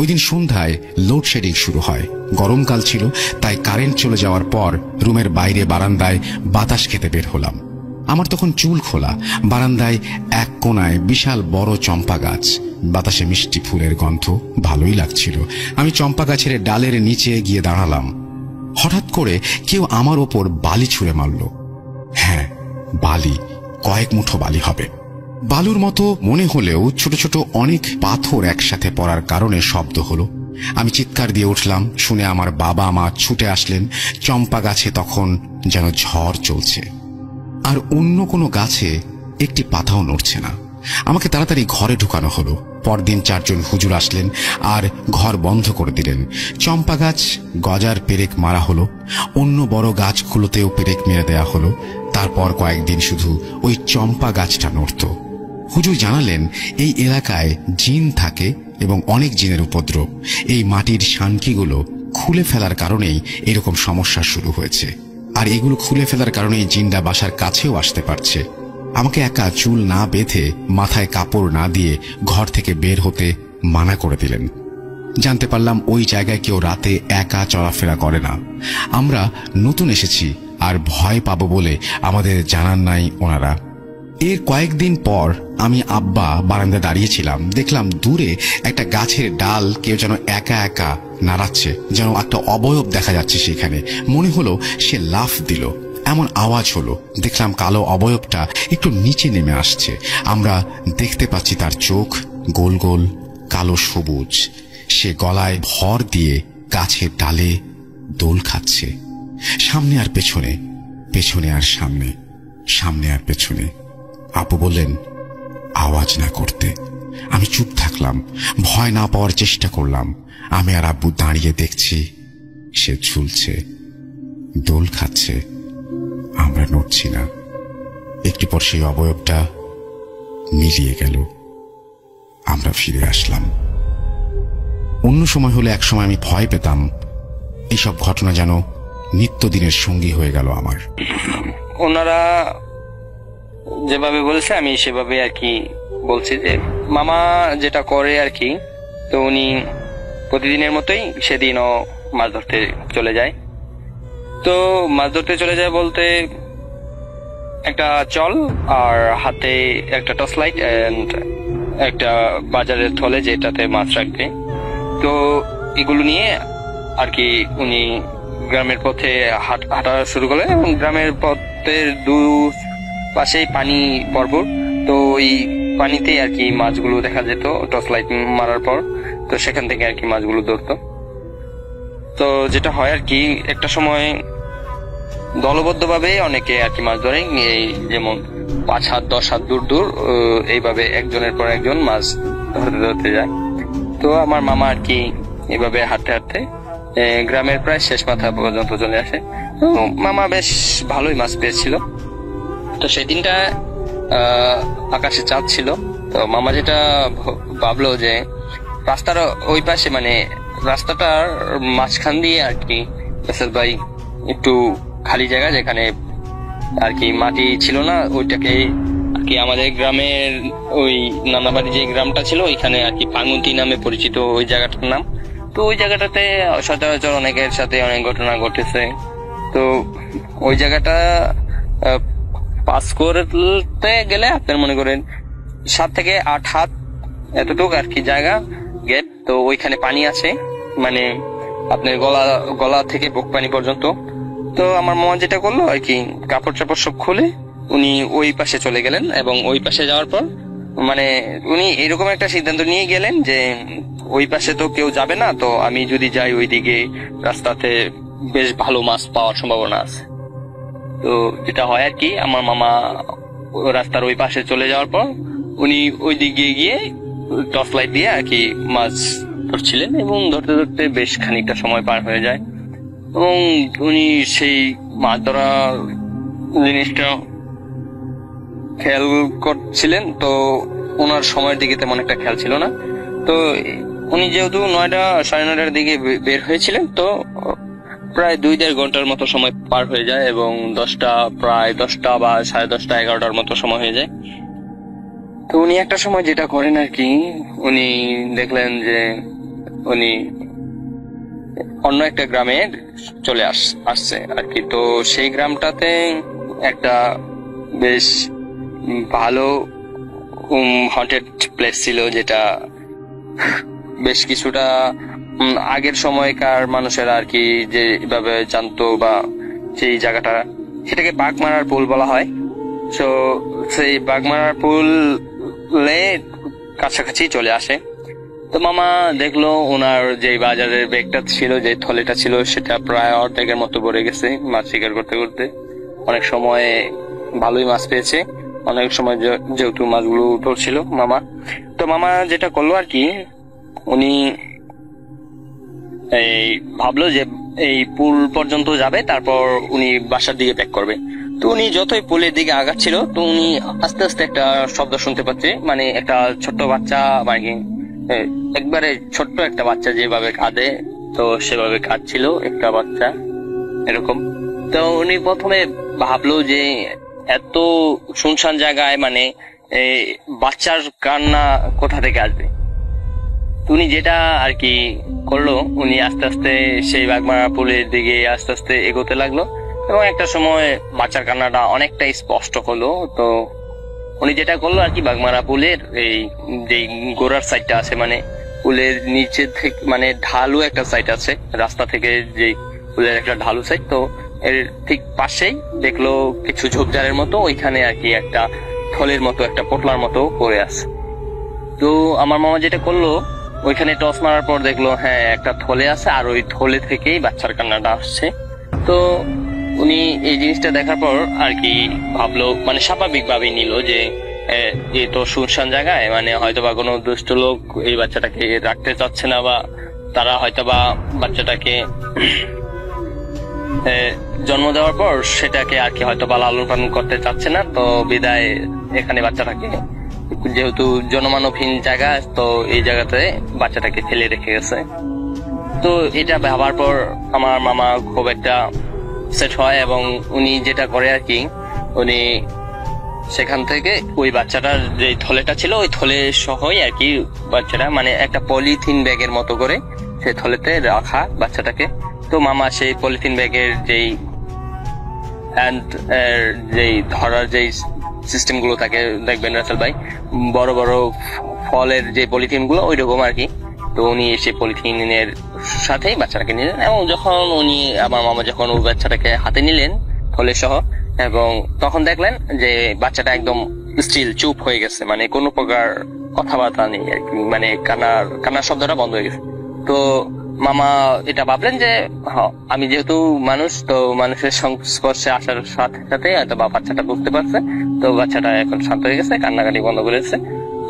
দিন সন্ধ্যায় লোডশেডিং শুরু হয়। গরমকাল ছিল, তাই কারেন্ট চলে যাওয়ার পর রুমের বাইরে বারান্দায় বাতাস খেতে বের হলাম। আমার তখন চুল খোলা। বারান্দায় এক কোনায় বিশাল বড় চম্পা গাছ, বাতাসে মিষ্টি ফুলের গন্ধ, ভালোই লাগছিল। আমি চম্পা গাছের ডালের নিচে গিয়ে দাঁড়ালাম। হঠাৎ করে কেউ আমার ওপর বালি ছুঁড়ে মারল। হ্যাঁ, বালি, কয়েক মুঠো বালি হবে। বালুর মতো মনে হলেও ছোট ছোট অনেক পাথর একসাথে পড়ার কারণে শব্দ হলো। আমি চিৎকার দিয়ে উঠলাম। শুনে আমার বাবা মা ছুটে আসলেন। চম্পা গাছে তখন যেন ঝড় চলছে, আর অন্য কোনো গাছে একটি পাতাও নড়ছে না। আমাকে তাড়াতাড়ি ঘরে ঢুকানো হলো। পরদিন 4 জন হুজুর আসলেন আর ঘর বন্ধ করে দিলেন। চম্পা গাছ গজার পেরেক মারা হলো। অন্য বড় গাছগুলোতেও পেরেক মেরে দেয়া হলো। তারপর কয়েকদিন শুধু ওই চম্পা গাছটা নড়ত। হুজুর জানালেন এই এলাকায় জিন থাকে এবং অনেক জিনের উপদ্রব। এই মাটির শানকিগুলো খুলে ফেলার কারণেই এরকম সমস্যা শুরু হয়েছে, আর এগুলো খুলে ফেলার কারণেই জিনরা বাসার কাছেও আসতে পারছে। আমাকে একা চুল না বেঁধে, মাথায় কাপড় না দিয়ে ঘর থেকে বের হতে মানা করে দিলেন। জানতে পারলাম ওই জায়গায় কেউ রাতে একা চলাফেরা করে না। আমরা নতুন এসেছি আর ভয় পাবো বলে আমাদের জানান নাই ওনারা। এর কয়েকদিন পর আমি আব্বা বারান্দায় দাঁড়িয়েছিলাম, দেখলাম দূরে একটা গাছের ডাল কেউ যেন একা একা নাড়াচ্ছে, যেন একটা অবয়ব দেখা যাচ্ছে সেখানে। মনে হলো সে লাফ দিল, এমন আওয়াজ হলো। দেখলাম কালো অবয়বটা একটু নিচে নেমে আসছে। আমরা দেখতে পাচ্ছি তার চোখ গোল গোল কালো সবুজ। সে গলায় ভর দিয়ে গাছের ডালে দোল খাচ্ছে, সামনে আর পেছনে, পেছনে আর সামনে, সামনে আর পেছনে। আপু বললেন আওয়াজ না করতে। আমি চুপ থাকলাম, ভয় না পাওয়ার চেষ্টা করলাম। আমি আর আব্বু দাঁড়িয়ে দেখছি, সে ঝুলছে, দোল খাচ্ছে, আমরা নড়ছি না। একটু পর সেই অবয়বটা মিলিয়ে গেল, আমরা ফিরে আসলাম। অন্য সময় হলে একসময় আমি ভয় পেতাম, এইসব ঘটনা যেন নিত্যদিনের সঙ্গী হয়ে গেল আমার। ওনারা যেভাবে বলেছে আমি সেভাবে আর কি বলছি যে মামা যেটা করে আর কি, তো উনি প্রতিদিনের মতোই সেদিনও মাছ ধরতে চলে যায়। তো মাছ ধরতে চলে যায় বলতে একটা চল আর হাতে একটা টর্চ লাইট এন্ড একটা বাজারের থলে যেটাতে মাছ রাখবে। তো এগুলো নিয়ে আর কি উনি গ্রামের পথে হাঁটা শুরু করলেন এবং গ্রামের পথের পাশেই পানি পর্বত। তো ওই পানিতে আর কি মাছগুলো দেখা যেত টর্চ লাইট মারার পর। তো সেখান থেকে আর কি মাছগুলো ধরতো। তো যেটা হয় আর কি একটা সময় দলবদ্ধভাবে অনেকে আর কি মাছ ধরে, এই যেমন 5 হাত 10 হাত দূর দূর এইভাবে একজনের পর একজন মাছ ধরতে ধরতে যায়। তো আমার মামা আর কি এইভাবে হাঁটতে হাঁটতে গ্রামের প্রায় শেষ মাথা পর্যন্ত চলে আসে। তো মামা বেশ ভালোই মাছ পেয়েছিল। তো সেদিনটা আকাশে চাঁদ ছিল। তো মামা যেটা ভাবলো যে রাস্তার ওই পাশে মানে রাস্তাটার মাঝখান দিয়ে আর কি ভাই একটু খালি জায়গা যেখানে আর কি মাটি ছিল না, ওইটাকে আর কি আমাদের গ্রামের ওই নানাবাড়ি যে গ্রামটা ছিল ওইখানে আর কি পাঙ্গুন্তি নামে পরিচিত ওই জায়গাটার নাম। তো ওই জায়গাটাতে সচরাচর অনেকের সাথে অনেক ঘটনা ঘটেছে। তো ওই জায়গাটা পাস করতে গেলে আপনার মনে করেন 7 থেকে 8 হাত এতটুকু আর কি জায়গা গেট। তো ওইখানে পানি আছে, মানে আপনার গলা থেকে বুক পানি পর্যন্ত। তো আমার মামা যেটা করলো আর কি কাপড় চাপড় সব খুলে উনি ওই পাশে চলে গেলেন এবং ওই পাশে যাওয়ার পর মানে উনি এরকম একটা সিদ্ধান্ত নিয়ে গেলেন যে ওই পাশে তো কেউ যাবে না, তো আমি যদি যাই ওইদিকে রাস্তাতে বেশ ভালো মাছ পাওয়ার সম্ভাবনা আছে। তো যেটা হয় আর কি আমার মামা রাস্তার ওই পাশে চলে যাওয়ার পর উনি ওই দিকে গিয়ে টর্চ লাইট দিয়ে আর কি মাছ ধরছিলেন এবং ধরতে ধরতে বেশ খানিকটা সময় পার হয়ে যায় এবং উনি সেই মাছ ধরার জিনিসটা খেয়াল করছিলেন। তো ওনার সময়ের দিকে তেমন একটা খেয়াল ছিল না। তো উনি যেহেতু 9টা 9:30টার দিকে বের হয়েছিলেন, তো প্রায় 2-1.5 ঘন্টার মতো সময় পার হয়ে যায় এবং প্রায় 10টা বা 10:30 11টার মতো সময় হয়ে যায়। তো উনি একটা সময় যেটা করেন আর কি উনি দেখলেন যে উনি অন্য একটা গ্রামে চলে আসছে আর কি। তো সেই গ্রামটাতে একটা বেশ ভালো হন্টেড প্লেস ছিল, যেটা বেশ কিছুটা আগের সময়কার মানুষেরা আর কি যেভাবে জানতো বা সেই জায়গাটা, সেটাকে বাঘমারার পুল বলা হয়। তো সেই বাঘমারার পুলে কাছাকাছি চলে আসে। তো মামা দেখলো ওনার যে বাজারের ব্যাগটা ছিল, যে থলেটা ছিল, সেটা প্রায় অর্ধেকের মতো ভরে গেছে মাছ শিকার করতে করতে। অনেক সময় ভালোই মাছ পেয়েছে, অনেক সময় যেহেতু মাছগুলো ধরছিল মামা। তো মামা যেটা করলো আর কি উনি এই ভাবলো যে এই পুল পর্যন্ত যাবে, তারপর উনি বাসার দিকে ব্যাক করবে। তো উনি যতই পুলের দিকে আগাচ্ছিল তো উনি আস্তে আস্তে একটা শব্দ শুনতে পাচ্ছে, মানে একটা ছোট্ট বাচ্চা মানে একবারে ছোট্ট একটা বাচ্চা যেভাবে কাঁদে, তো সেভাবে কাঁদছিল একটা বাচ্চা এরকম। তো উনি প্রথমে ভাবলো যে এত শুনশান জায়গায় মানে বাচ্চার কান্না কোথা থেকে আসবে। উনি যেটা আর কি করলো উনি আস্তে আস্তে সেই বাঘমারা পুলের দিকে আস্তে আস্তে এগোতে লাগলো এবং একটা সময় বাচ্চার কান্নাটা অনেকটাই স্পষ্ট হলো। তো উনি যেটা করলো আর কি, বাগমারা পুলের এই যে গোড়ার সাইডটা আছে, মানে পুলের নিচে থেকে মানে ঢালু একটা সাইড আছে রাস্তা থেকে, যে পুলের একটা ঢালু সাইড, তো এর ঠিক পাশেই দেখলো কিছু ঝোপঝাড়ের মতো, ওইখানে আর কি একটা থলের মতো, একটা পোটলার মতো পড়ে আছে। তো আমার মামা যেটা করলো, ওইখানে টস মারার পর দেখলো হ্যাঁ একটা থলে আছে, আর ওই থলে থেকেই বাচ্চার কান্নাটা আসছে। তো উনি এই জিনিসটা দেখার পর আর কি ভাবলো, মানে স্বাভাবিক ভাবেই নিল যে এই তো শুনশান জায়গায়, মানে হয়তোবা কোনো দুষ্ট লোক এই বাচ্চাটাকে রাখতে চাচ্ছে না, বা তারা হয়তোবা বাচ্চাটাকে জন্ম দেওয়ার পর সেটাকে আর কি হয়তোবা লালন পালন করতে চাচ্ছে না, তো বিদায় এখানে বাচ্চাটাকে, যেহেতু জনমানবহীন জায়গা, তো এই জায়গাতে বাচ্চাটাকে ফেলে রেখে গেছে। তো এটা ভাবার পর আমার মামা খুব একটা সেট হয়, এবং উনি যেটা করে আর কি, উনি সেখান থেকে ওই বাচ্চাটার যে থলেটা ছিল ওই থলে সহই আর কি বাচ্চাটা, মানে একটা পলিথিন ব্যাগের মতো করে সেই থলেতে রাখা বাচ্চাটাকে। তো মামা সেই পলিথিন ব্যাগের যেই ধরার যেই সিস্টেম গুলো থাকে দেখবেন রাসেল ভাই, বড় বড় ফলের যে পলিথিন গুলো ওই রকম আর কি। তো উনি সেই পলিথিনের সাথেই বাচ্চাটাকে নিলেন, এবং যখন আমার মামা যখন ওই বাচ্চাটাকে হাতে নিলেন থলে সহ, এবং তখন দেখলেন যে বাচ্চাটা একদম স্টিল চুপ হয়ে গেছে, মানে কোনো প্রকার কথাবার্তা নেই আর কি, মানে কান্নার শব্দটা বন্ধ হয়ে গেছে। তো মামা এটা ভাবলেন যে আমি যেহেতু মানুষ, তো মানুষের সংস্পর্শে আসার সাথে সাথে হয়তো বাচ্চাটা বুঝতে পারছে, তো বাচ্চাটা এখন শান্ত হয়ে গেছে, কান্নাকাটি বন্ধ করেছে।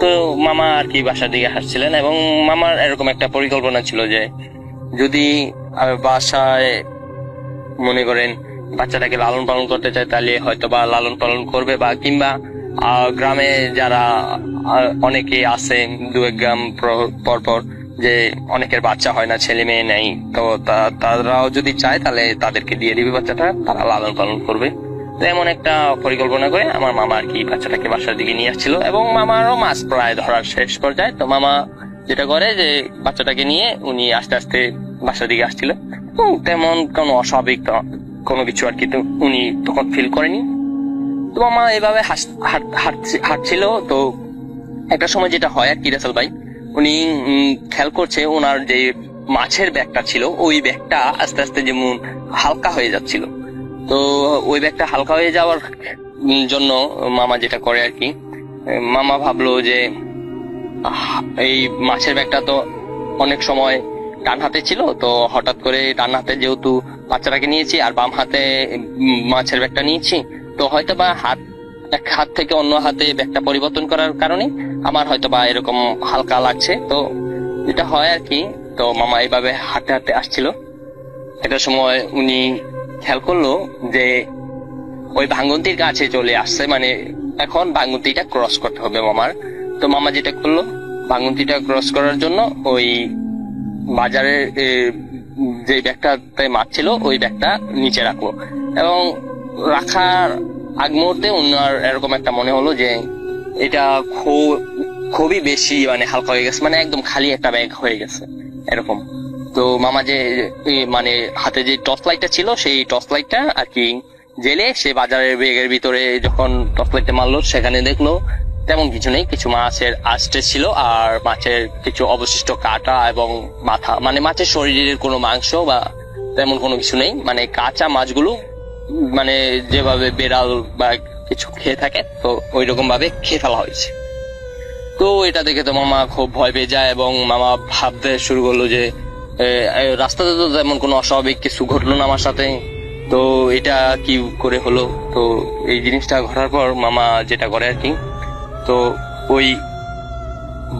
তো মামা আর কি বাসার দিকে হাসছিলেন, এবং মামার এরকম একটা পরিকল্পনা ছিল যে যদি বাসায় মনে করেন বাচ্চাটাকে লালন পালন করতে চায়, তাহলে হয়তো বা লালন পালন করবে, বা কিংবা গ্রামে যারা অনেকে আছে 2-1 গ্রাম পর যে অনেকের বাচ্চা হয় না, ছেলে মেয়ে নেই, তো তারাও যদি চায় তাহলে তাদেরকে দিয়ে দিবে বাচ্চাটা, তারা লালন পালন করবে। তো এমন একটা পরিকল্পনা করে আমার মামা আর কি বাচ্চাটাকে বাসার দিকে নিয়ে আসছিল, এবং মামারও মাছ প্রায় ধরার শেষ পর্যায়ে। তো মামা যেটা করে যে বাচ্চাটাকে নিয়ে উনি আস্তে আস্তে বাসার দিকে আসছিল, তেমন কোনো অস্বাভাবিক কোনো কিছু আর কি তো উনি তখন ফিল করেনি। তো মামা এভাবে হাঁটছিল। তো একটা সময় যেটা হয় আর কি রাসেল ভাই, উনি খেয়াল করছে ওনার যে মাছের ব্যাগটা ছিল ওই ব্যাগটা আস্তে আস্তে যেমন হালকা হয়ে যাচ্ছিল। তো ওই ব্যাগটা হালকা হয়ে যাওয়ার জন্য মামা যেটা করে আর কি, মামা ভাবলো যে এই মাছের ব্যাগটা তো অনেক সময় ডান হাতে ছিল, তো হঠাৎ করে ডান হাতে যেহেতু বাচ্চাটাকে নিয়েছি আর বাম হাতে মাছের ব্যাগটা নিয়েছি, তো হয়তো বা এক হাত থেকে অন্য হাতে ব্যাগটা পরিবর্তন করার কারণে আমার হয়তো বা এরকম হালকা লাগছে। তো যেটা হয় আর কি, তো মামা এইভাবে হাঁটতে হাঁটতে আসছিল। একটা সময় উনি খেয়াল করলো যে ওই ভাঙ্গন্তির কাছে চলে আসছে, মানে এখন ভাঙ্গন্তিটা ক্রস করতে হবে মামার। তো মামা যেটা করলো, ভাঙ্গন্তিটা ক্রস করার জন্য ওই বাজারের যে ব্যাগটাতে মাছ ছিল ওই ব্যাগটা নিচে রাখলো, এবং রাখার আগ মুহূর্তে ওনার এরকম একটা মনে হলো যে এটা খুবই বেশি মানে হালকা হয়ে গেছে, মানে একদম খালি একটা ব্যাগ হয়ে গেছে এরকম। তো মামা যে মানে হাতে যে টর্চ লাইটটা ছিল সেই টর্চ লাইটটা আর কি জেলে সে বাজারের ব্যাগের ভিতরে যখন টর্চ লাইটটা মারলো, সেখানে দেখলো তেমন কিছু নেই, কিছু মাছের আস্টে ছিল আর মাছের কিছু অবশিষ্ট কাটা এবং মাথা, মানে মাছের শরীরের কোনো মাংস বা তেমন কোনো কিছু নেই, মানে কাঁচা মাছগুলো মানে যেভাবে বেড়াল বা কিছু খেয়ে থাকে তো ওই রকম ভাবে খেয়ে ফেলা হয়েছে। তো এটা দেখে তো মামা খুব ভয় পেয়ে যায়, এবং মামা ভাবতে শুরু করলো যে রাস্তাতে তো তেমন কোনো অস্বাভাবিক কিছু ঘটলো না আমার সাথে, তো এটা কি করে হলো। তো এই জিনিসটা ঘটার পর মামা যেটা করে আর কি, তো ওই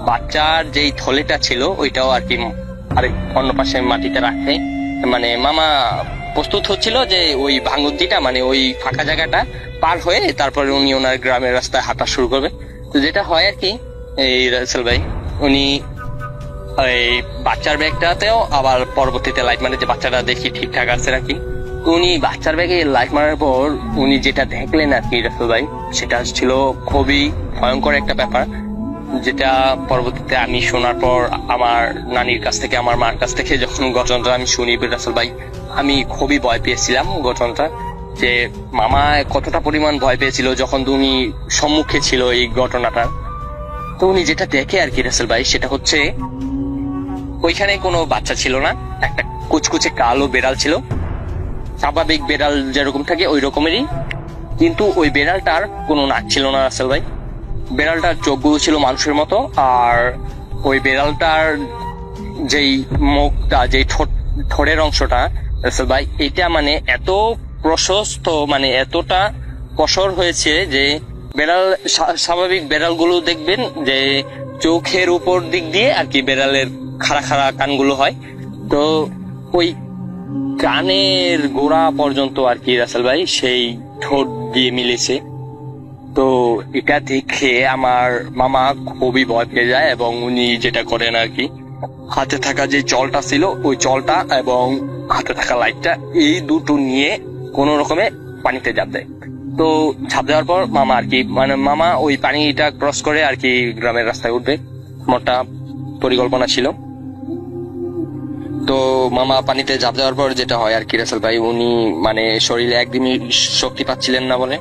বাচ্চার যেই থলেটা ছিল ওইটাও আর কি আরেক অন্য পাশে মাটিতে রাখে, মানে মামা প্রস্তুত হচ্ছিল যে ওই ভাঙ্গন্তিটা মানে ওই ফাঁকা জায়গাটা পার হয়ে তারপরে উনি ওনার গ্রামের রাস্তায় হাঁটা শুরু করবে। তো যেটা হয় আর কি, এই রাসেল ভাই উনি এই বাচ্চার ব্যাগটাতেও আবার পরবর্তীতে লাইট মানে যে বাচ্চাটা দেখি ঠিকঠাক আছে নাকি, উনি বাচ্চার ব্যাগে লাইট মারার পর উনি যেটা দেখলেন আর কি রাসেল ভাই, সেটা ছিল খুবই ভয়ঙ্কর একটা ব্যাপার, যেটা পরবর্তীতে আমি শোনার পর আমার নানির কাছ থেকে আমার মার কাছ থেকে যখন ঘটনাটা আমি শুনি রাসেল ভাই, আমি খুবই ভয় পেয়েছিলাম ঘটনাটা। যে মামা কতটা পরিমাণ ভয় পেয়েছিল যখন উনি সম্মুখে ছিল এই ঘটনাটার। তো উনি যেটা দেখে আর কি রাসেল ভাই, সেটা হচ্ছে ওইখানে কোনো বাচ্চা ছিল না, একটা কুচকুচে কালো বেড়াল ছিল, স্বাভাবিক বেড়াল যেরকম থাকে ওই রকমেরই, কিন্তু ওই বেড়ালটার কোনো নাক ছিল না রাসেল ভাই। বেড়ালটার চোখগুলো ছিল মানুষের মতো, আর ওই বেড়ালটার যেই মুখটা, যেই ঠোঁটের অংশটা রাসেল ভাই, এটা মানে এত প্রশস্ত, মানে এতটা কসর হয়েছে যে বেড়াল, স্বাভাবিক বেড়ালগুলো দেখবেন যে চোখের উপর দিক দিয়ে আর কি বেড়ালের খাড়া খাড়া কানগুলো হয়, তো ওই কানের গোড়া পর্যন্ত আর কি রাসেল ভাই সেই ঠোঁট দিয়ে মিলেছে। তো এটা দেখে আমার মামা খুবই ভয় পেয়ে যায় এবং উনি যেটা করেন আর কি, হাতে থাকা যে জলটা ছিল ওই জলটা এবং হাতে থাকা লাইটটা, এই দুটো নিয়ে কোনো রকমে পানিতে ঝাঁপ দেয়। তো ঝাঁপ দেওয়ার পর মামা আর কি, মানে মামা ওই পানিটা ক্রস করে আর কি গ্রামের রাস্তায় উঠবে, মোটা পরিকল্পনা ছিল। তো মামা পানিতে ঝাঁপ দেওয়ার পর যেটা হয় আর কি রাসেল ভাই, উনি মানে শরীরে একদমই শক্তি পাচ্ছিলেন না বলে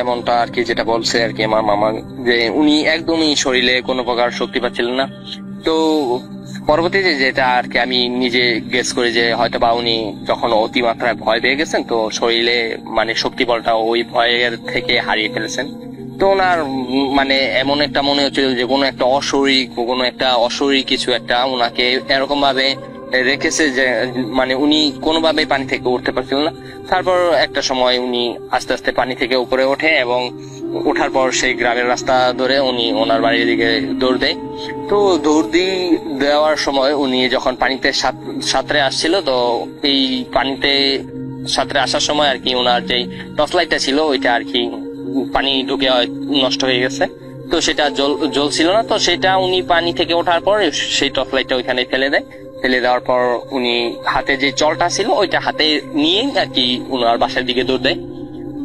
এমনটা আর কি যেটা বলছে আর কি আমার মামা, যে উনি একদমই শরীরে কোনো প্রকার শক্তি পাচ্ছিলেন না। তো পরবর্তীতে যেটা আর কি আমি নিজে গেস করি যে হয়তো বা উনি যখন অতিমাত্রায় ভয় পেয়ে গেছেন, তো শরীরে মানে শক্তি বলটা ওই ভয়ের থেকে হারিয়ে ফেলেছেন। তো ওনার মানে এমন একটা মনে হচ্ছিল যে কোনো একটা অশরীর কিছু একটা ওনাকে এরকম ভাবে রেখেছে যে মানে উনি কোনোভাবে পানি থেকে উঠতে পারছিলেন না। তারপর একটা সময় উনি আস্তে আস্তে পানি থেকে উপরে ওঠে এবং ওঠার পর সেই গ্রামের রাস্তা ধরে উনি ওনার বাড়ির দিকে দৌড় দেয়। তো দৌড় দেওয়ার সময় উনি যখন পানিতে সাঁতরে আসছিল, তো এই পানিতে সাঁতরে আসার সময় আর কি ওনার যে টর্চ লাইটটা ছিল ওইটা আর কি পানি ঢুকে নষ্ট হয়ে গেছে, তো সেটা জ্বলছিল না। তো সেটা উনি পানি থেকে ওঠার পর সেই টর্চ লাইটটা ওইখানে ফেলে দেয়। ফেলে দেওয়ার পর উনি হাতে যে জলটা ছিল ওইটা হাতে নিয়ে আর কি ওনার বাসার দিকে দৌড় দেয়।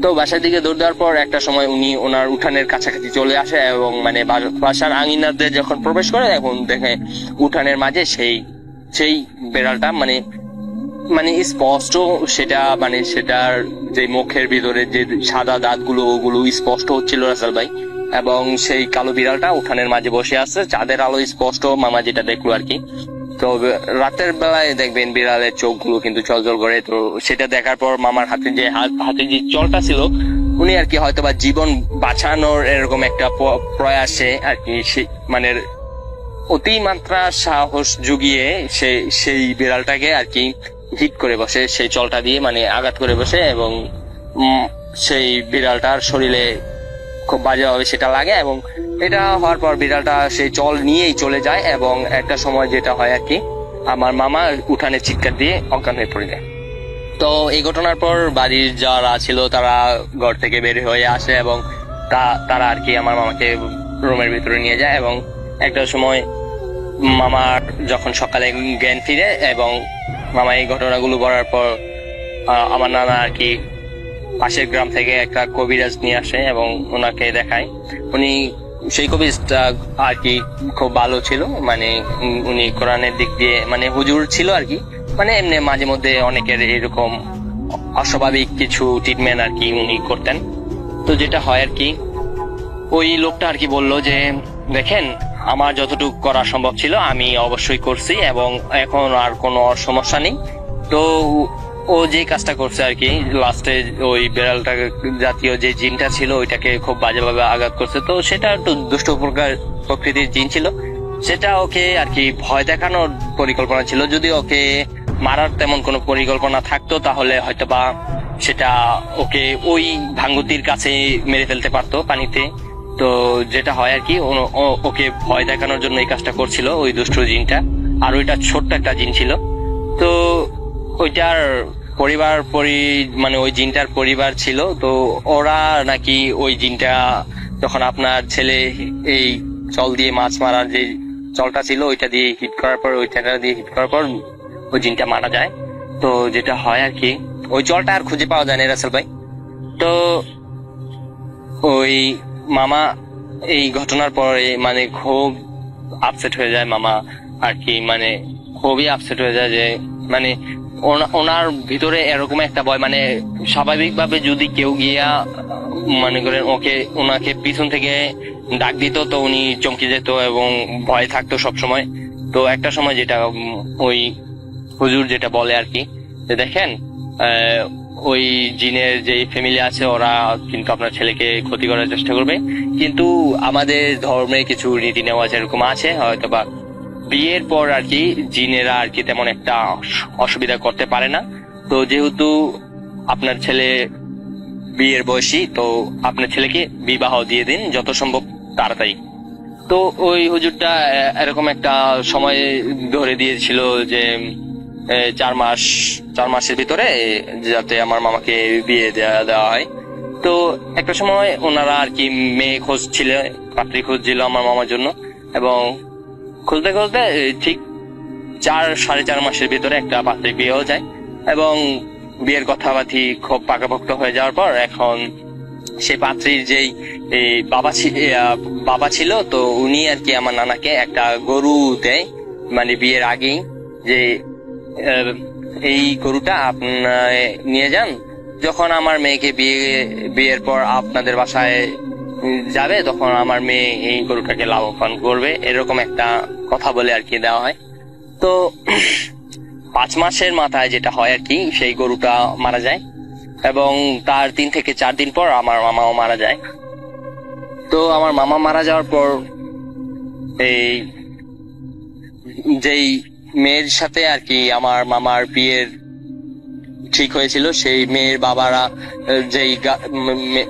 তো বাসার দিকে দৌড় দেওয়ার পর একটা সময় উনি ওনার উঠানের কাছাকাছি চলে আসে এবং মানে বাসার আঙিনাতে যখন প্রবেশ করে এখন দেখে উঠানের মাঝে সেই বেড়ালটা মানে স্পষ্ট, সেটা মানে সেটার যে মুখের ভিতরে যে সাদা দাঁতগুলো ওগুলো স্পষ্ট হচ্ছিল রাসেল ভাই, এবং সেই কালো বিড়ালটা উঠানের মাঝে বসে আছে, চাঁদের আলো স্পষ্ট মামা যেটা দেখলো আর কি। তো রাতের বেলায় দেখবেন বিড়ালের চোখগুলো কিন্তু জলজল করে। তো সেটা দেখার পর মামার হাতে যে জলটা ছিল উনি আর কি হয়তোবা জীবন বাঁচানোর এরকম একটা প্রয়াসে আর কি মানে অতিমাত্রা সাহস জুগিয়ে সেই বিড়ালটাকে আর কি হিট করে বসে, সেই জলটা দিয়ে মানে আঘাত করে বসে, এবং সেই বিড়ালটার শরীরে খুব বাজেভাবে সেটা লাগে, এবং এটা হওয়ার পর বিড়ালটা সেই জল নিয়েই চলে যায়। এবং একটা সময় যেটা হয় আর কি আমার মামা উঠানে চিৎকার দিয়ে অজ্ঞান হয়ে পড়ে যায়। তো এই ঘটনার পর বাড়ির যারা ছিল তারা ঘর থেকে বের হয়ে আসে এবং তারা আর কি আমার মামাকে রুমের ভিতরে নিয়ে যায়। এবং একটা সময় মামার যখন সকালে জ্ঞান ফিরে এবং মামা এই ঘটনাগুলো বলার পর আমার নানা আর কি পাশের গ্রাম থেকে একটা কবিরাজ নিয়ে আসে এবং ওনাকে দেখায়। উনি সেই কবিরাজটা আর কি খুব ভালো ছিল, মানে উনি কোরআনের দিক দিয়ে মানে হুজুর ছিল আর কি, মানে এমনি মাঝে মধ্যে অনেকের এরকম অস্বাভাবিক কিছু ট্রিটমেন্ট আর কি উনি করতেন। তো যেটা হয় আর কি ওই লোকটা আর কি বললো যে দেখেন আমার যতটুকু করা সম্ভব ছিল আমি অবশ্যই করছি এবং এখন আর কোনো সমস্যা নেই। তো ও যে কাজটা করছে আর কি লাস্টে ওই বেড়ালটা জাতীয় যে জিনটা ছিল ওইটাকে খুব বাজেভাবে আঘাত করছে। তো সেটা একটু দুষ্ট প্রকৃতির জিন ছিল, সেটা ওকে আর কি ভয় দেখানোর পরিকল্পনা ছিল। যদি ওকে মারার তেমন কোনো পরিকল্পনা থাকতো তাহলে হয়তোবা সেটা ওকে ওই ভাঙ্গুতির কাছে মেরে ফেলতে পারতো পানিতে। তো যেটা হয় আর কি ওকে ভয় দেখানোর জন্য এই কাজটা করছিল ওই দুষ্ট জিনটা, আর ওইটা ছোট্ট একটা জিন ছিল। তো ওইটার পরিবার মানে ওই জিনটার পরিবার ছিল, তো ওরা নাকি ওই জিনটা যখন আপনার ছেলে এই চল দিয়ে মাছ মারার যে চলটা ছিল ওইটা দিয়ে হিট করার পর ওই জিনটা মারা যায়। তো যেটা হয় আর কি ওই জলটা আর খুঁজে পাওয়া যায় না রাসেল ভাই। তো ওই মামা এই ঘটনার পরে মানে খুব আপসেট হয়ে যায় মামা আর কি, মানে খুবই আপসেট হয়ে যায় যে মানে ওনার ভিতরে এরকম একটা ভয়, মানে স্বাভাবিকভাবে যদি কেউ গিয়া মনে করেন ওনাকে পিছন থেকে ডাক দিত তো উনি চমকে যেত এবং ভয় থাকতো সব সময়। তো একটা সময় যেটা ওই হুজুর যেটা বলে আর কি, যে দেখেন ওই জিনের যে ফ্যামিলি আছে ওরা কিন্তু আপনার ছেলেকে ক্ষতি করার চেষ্টা করবে, কিন্তু আমাদের ধর্মে কিছু রীতি নেওয়া এরকম আছে, হয়তো বা বিয়ের পর আর কি জিনেরা আর কি তেমন একটা অসুবিধা করতে পারে না। তো যেহেতু আপনার ছেলে বিয়ের বয়সী, তো আপনার ছেলেকে বিবাহ দিয়ে দিন যত সম্ভব তাড়াতাড়ি। তো ওই হুজুরটা এরকম একটা সময় ধরে দিয়েছিল যে 4 মাসের ভিতরে যাতে আমার মামাকে বিয়ে দেওয়া হয়। তো একটা সময় ওনারা আর কি মেয়ে খুঁজছিল, পাত্রী খুঁজছিল আমার মামার জন্য, এবং খুঁজতে খুঁজতে ঠিক 4-4.5 মাসের ভিতরে একটা পাত্রী বিয়ে হয়ে যায়, এবং বিয়ের কথাবার্তি খুব পাকাপোক্ত হয়ে যাওয়ার পর এখন সে পাত্রীর যেই বাবা ছিল, তো উনি আর কি আমার নানাকে একটা গরু দেয়, মানে বিয়ের আগেই, যে এই গরুটা আপনার নিয়ে যান, যখন আমার মেয়েকে বিয়ের পর আপনাদের বাসায় যাবে তখন আমার মেয়ে এই গরুটাকে লাভবান করবে, এরকম একটা কথা বলে আর কি দেওয়া হয়। তো 5 মাসের মাথায় যেটা হয় আর কি, সেই গরুটা মারা যায়, এবং তার 3 থেকে 4 দিন পর আমার মামাও মারা যায়। তো আমার মামা মারা যাওয়ার পর এই যেই মেয়ের সাথে আর কি আমার মামার বিয়ের ঠিক হয়েছিল, সেই মেয়ের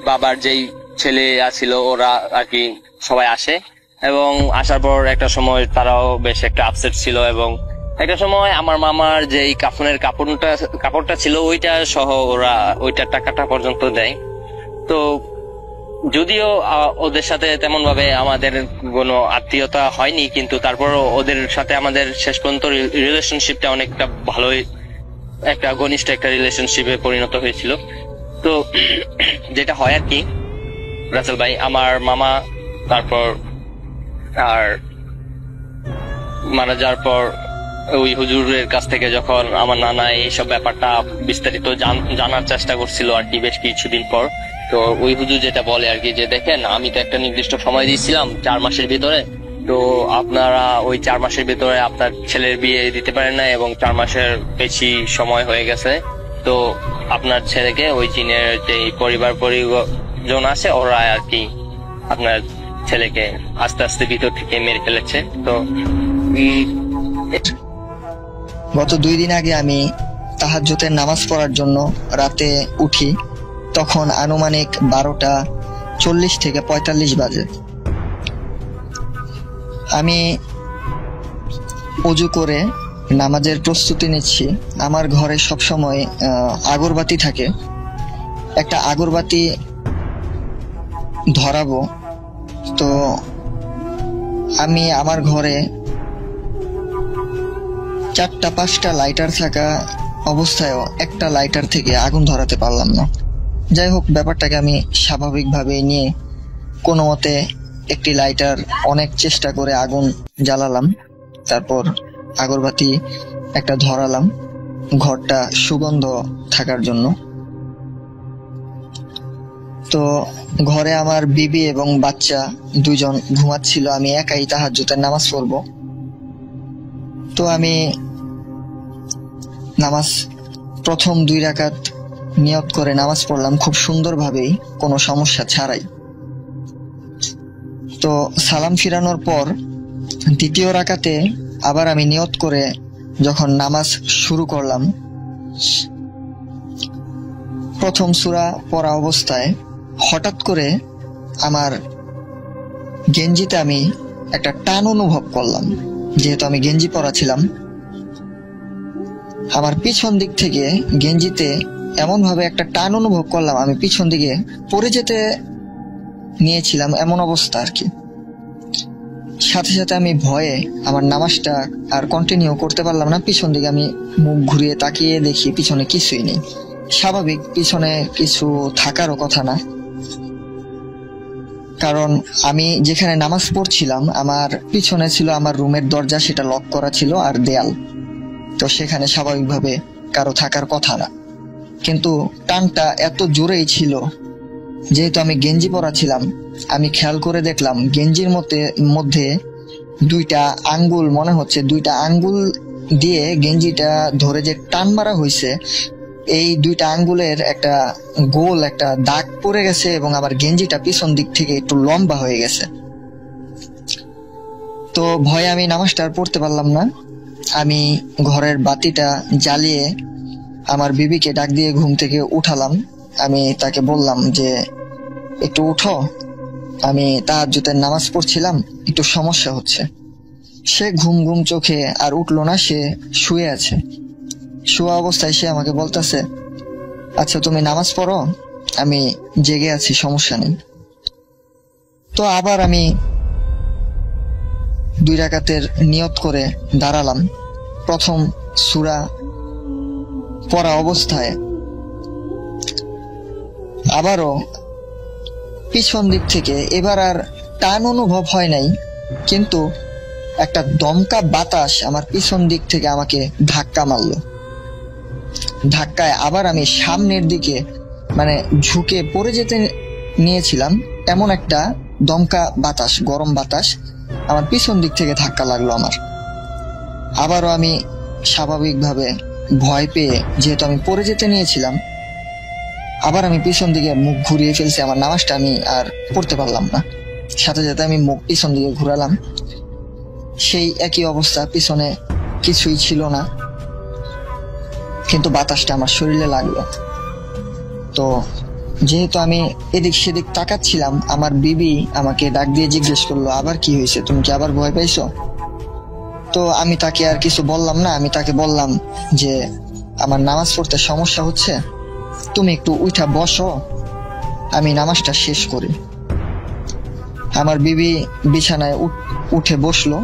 বাবার যেই ছেলে আছিল ওরা আর কি সবাই আসে, এবং আসার পর একটা সময় তারাও বেশ একটা আপসেট ছিল, এবং একটা সময় আমার মামার যেই কাফনের কাপড়টা ছিল ওইটা সহ ওরা ওইটার টাকাটা পর্যন্ত দেয়। তো যদিও ওদের সাথে তেমন ভাবে আমাদের কোনো আত্মীয়তা হয়নি, কিন্তু তারপরও ওদের সাথে আমাদের শেষ পর্যন্ত রিলেশনশিপটা অনেকটা ভালোই, একটা ঘনিষ্ঠ একটা রিলেশনশিপে পরিণত হয়েছিল। তো যেটা হয় আর কি রাসেল ভাই, আমার মামা তারপর আর মারা যাওয়ার পর ওই হুজুরের কাছ থেকে যখন আমার নানা এইসব ব্যাপারটা বিস্তারিত জানার চেষ্টা করছিল আর কি বেশ কিছুদিন পর, তো ওই হুজুর যেটা বলে আর কি, যে দেখেন আমি তো একটা নির্দিষ্ট সময় দিয়েছিলাম 4 মাসের ভিতরে, তো আপনারা ওই 4 মাসের ভিতরে আপনার ছেলের বিয়ে দিতে পারেন না, এবং 4 মাসের বেশি সময় হয়ে গেছে, তো আপনার ছেলেকে ওই চীনের যে পরিজন আছে ওরা আর কি আপনার ছেলেকে আস্তে আস্তে ভিতর থেকে মেরে ফেলেছে। তো গত 2 দিন আগে আমি তাহাজ্জুদের নামাজ পড়ার জন্য রাতে উঠি, তখন আনুমানিক 12:40 থেকে 45 বাজে। আমি ওযু করে নামাজের প্রস্তুতি নিচ্ছি। আমার ঘরে সবসময় আগরবাতি থাকে, একটা আগরবাতি ধরাবো, তো আমি আমার ঘরে 4-5টা লাইটার থাকা অবস্থায়ও একটা লাইটার থেকে আগুন ধরাতে পারলাম না। যাই হোক, ব্যাপারটাকে আমি স্বাভাবিকভাবে নিয়ে কোনো মতে একটি লাইটার অনেক চেষ্টা করে আগুন জ্বালালাম, তারপর আগরবাতি একটা ধরালাম ঘরটা সুগন্ধ থাকার জন্য। তো ঘরে আমার বিবি এবং বাচ্চা 2 জন ঘুমাচ্ছিল, আমি একাই তাহাজ্জুদের নামাজ পড়ব। তো আমি নামাজ প্রথম 2 রাকাত নিয়ত করে নামাজ পড়লাম খুব সুন্দরভাবেই, কোনো সমস্যা ছাড়াই। তো সালাম ফিরানোর পর 2য় রাকাতে আবার আমি নিয়ত করে যখন নামাজ শুরু করলাম, প্রথম সূরা পড়া অবস্থায় হঠাৎ করে আমার গেঞ্জিতে আমি একটা টান অনুভব করলাম। যেহেতু আমি গেঞ্জি পরা ছিলাম, আমার পিছন দিক থেকে গেঞ্জিতে এমন ভাবে একটা টান অনুভব করলাম, আমি পিছন দিকে পড়ে যেতে নিয়েছিলাম, এমন অবস্থা আর কি। সাথে সাথে আমি ভয়ে আমার নামাজটা আর কন্টিনিউ করতে পারলাম না। পিছন দিকে আমি মুখ ঘুরিয়ে তাকিয়ে দেখি পিছনে কিছুই নেই। স্বাভাবিক, পিছনে কিছু থাকারও কথা না, কারণ আমি যেখানে নামাজ পড়ছিলাম আমার পিছনে ছিল আমার রুমের দরজা, সেটা লক করা ছিল, আর দেয়াল। তো সেখানে স্বাভাবিকভাবে কারো থাকার কথা না, কিন্তু টানটা এত জোরেই ছিল। যেহেতু আমি গেঞ্জি পরা ছিলাম, আমি খেয়াল করে দেখলাম গেঞ্জির মধ্যে দুইটা আঙ্গুল, মনে হচ্ছে দুইটা আঙ্গুল দিয়ে গেঞ্জিটা ধরে যে টান মারা হয়েছে, এই দুইটা আঙ্গুলের একটা গোল একটা দাগ পড়ে গেছে এবং আবার গেঞ্জিটা পিছন দিক থেকে একটু লম্বা হয়ে গেছে। তো ভয়ে আমি নামাজটা আর পড়তে পারলাম না। আমি ঘরের বাতিটা জ্বালিয়ে আমার বিবিকে ডাক দিয়ে ঘুম থেকে উঠালাম। আমি তাকে বললাম যে একটু উঠো, আমি তাহাজ্জুদের নামাজ পড়ছিলাম, একটু সমস্যা হচ্ছে। সে ঘুম ঘুম চোখে আর উঠলো না, সে শুয়ে আছে। শুয়ে অবস্থায় সে আমাকে বলতেছে, আচ্ছা তুমি নামাজ পড়ো, আমি জেগে আছি, সমস্যা নেই। তো আবার আমি 2 রাকাতের নিয়ত করে দাঁড়ালাম। প্রথম সূরা পড়া অবস্থায় আবারও পিছন দিক থেকে, এবার আর টান অনুভব হয় নাই, কিন্তু একটা দমকা বাতাস আমার পিছন দিক থেকে আমাকে ধাক্কা মারলো। ধাক্কায় আবার আমি সামনের দিকে মানে ঝুঁকে পড়ে যেতে নিয়েছিলাম, এমন একটা দমকা বাতাস, গরম বাতাস আমার পিছন দিক থেকে ধাক্কা লাগলো আমার। আবারও আমি স্বাভাবিকভাবে ভয় পেয়ে, যেহেতু আমি পড়ে যেতে নিয়েছিলাম, আবার আমি পিছন দিকে মুখ ঘুরিয়ে ফেলছি। আমার নামাজটা আমি আর পড়তে পারলাম না। সাথে সাথে আমি মুখ পিছন দিকে ঘুরালাম, সেই একই অবস্থা, পিছনে কিছুই ছিল না, কিন্তু বাতাসটা আমার শরীরে লাগলো। তো যেহেতু আমি এদিক সেদিক তাকাচ্ছিলাম, আমার বিবি আমাকে ডাক দিয়ে জিজ্ঞেস করলো, আবার কি হয়েছে, তুমি কি আবার ভয় পাইছো? তো আমি তাকে আর কিছু বললাম না। আমি তাকে বললাম যে আমার নামাজ পড়তে সমস্যা হচ্ছে, তুমি একটু উঠা বসো, আমি নামাজটা শেষ করি। আমার বিবি বিছানায় উঠে বসলো।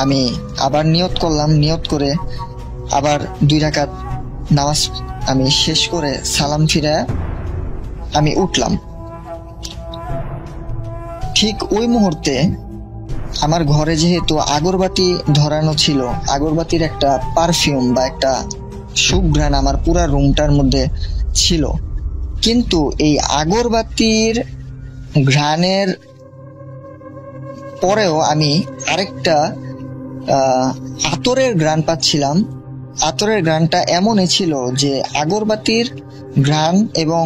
আমি আবার নিয়ত করলাম, নিয়ত করে আবার 2 রাকাত নামাজ আমি শেষ করে সালাম ফিরে আমি উঠলাম। ঠিক ওই মুহূর্তে আমার ঘরে যেহেতু আগরবাতি ধরানো ছিল, আগরবাতির একটা পারফিউম বা একটা সুঘ্রাণ আমার পুরা রুমটার মধ্যে ছিল, কিন্তু এই আগরবাতির ঘ্রাণের পরেও আমি আরেকটা আতরের ঘ্রাণ পাচ্ছিলাম। আতরের ঘ্রাণটা এমনই ছিল যে আগরবাতির ঘ্রাণ এবং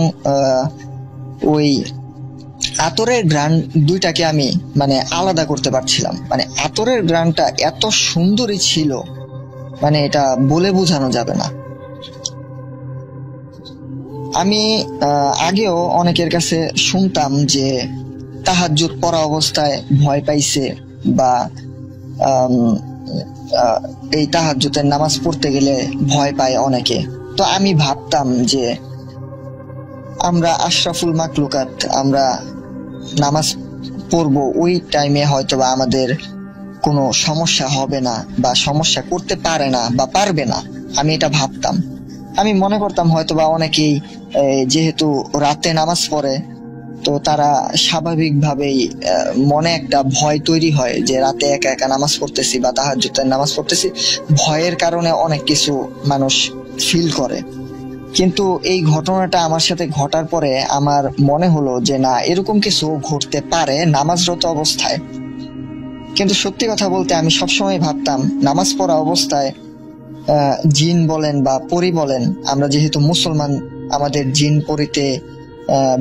ওই আতরের ঘ্রাণ দুইটাকে আমি মানে আলাদা করতে পারছিলাম। মানে আতরের ঘ্রাণটা এত সুন্দরই ছিল, মানে এটা বলে বোঝানো যাবে না। আমি আগেও অনেকের কাছে শুনতাম যে তাহাজ্জুদ পড়া অবস্থায় ভয় পাইছে বা এই তাহাজ্জুদের নামাজ পড়তে গেলে ভয় পায় অনেকে। তো আমি ভাবতাম যে আমরা আশরাফুল মাকলুকাত, আমরা নামাজ পড়বো, ওই টাইমে হয়তো বা আমাদের কোনো সমস্যা হবে না বা সমস্যা করতে পারে না বা পারবে না, আমি এটা ভাবতাম। আমি মনে করতাম হয়তো বা অনেকেই যেহেতু রাতে নামাজ পড়ে, তো তারা স্বাভাবিকভাবেই মনে একটা ভয় তৈরি হয় যে রাতে একা একা নামাজ পড়তেছি বা তাহাজ্জুদের নামাজ পড়তেছি, ভয়ের কারণে অনেক কিছু মানুষ ফিল করে। কিন্তু এই ঘটনাটা আমার সাথে ঘটার পরে আমার মনে হলো যে না, এরকম কিছু ঘটতে পারে নামাজরত অবস্থায়। কিন্তু সত্যি কথা বলতে আমি সবসময় ভাবতাম নামাজ পড়া অবস্থায় জিন বলেন বা পরী বলেন, আমরা যেহেতু মুসলমান, আমাদের জিন পরীতে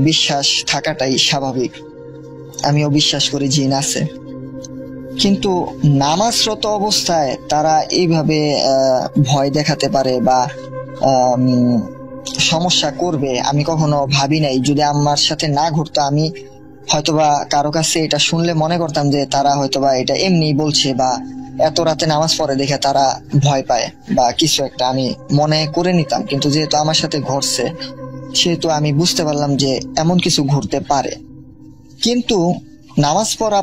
বিশ্বাস থাকাটাই স্বাভাবিক। আমিও বিশ্বাস করি জিন আছে, কিন্তু নামাজরত অবস্থায় তারা এইভাবে ভয় দেখাতে পারে বা সমস্যা করবে আমি কখনো ভাবি নাই। যদি আমার সাথে না ঘটতো, আমি হয়তোবা কারো কাছে এটা শুনলে মনে করতাম যে তারা হয়তোবা এটা এমনি বলছে বা এত রাতে নামাজ পড়ে দেখে তারা ভয় পায় বা কিছু একটা আমি মনে করে নিতাম। কিন্তু যেহেতু আমার সাথে ঘটছে, সেহেতু আমি বুঝতে পারলাম যে এমন কিছু ঘটতে পারে। কিন্তু নামাজ পড়া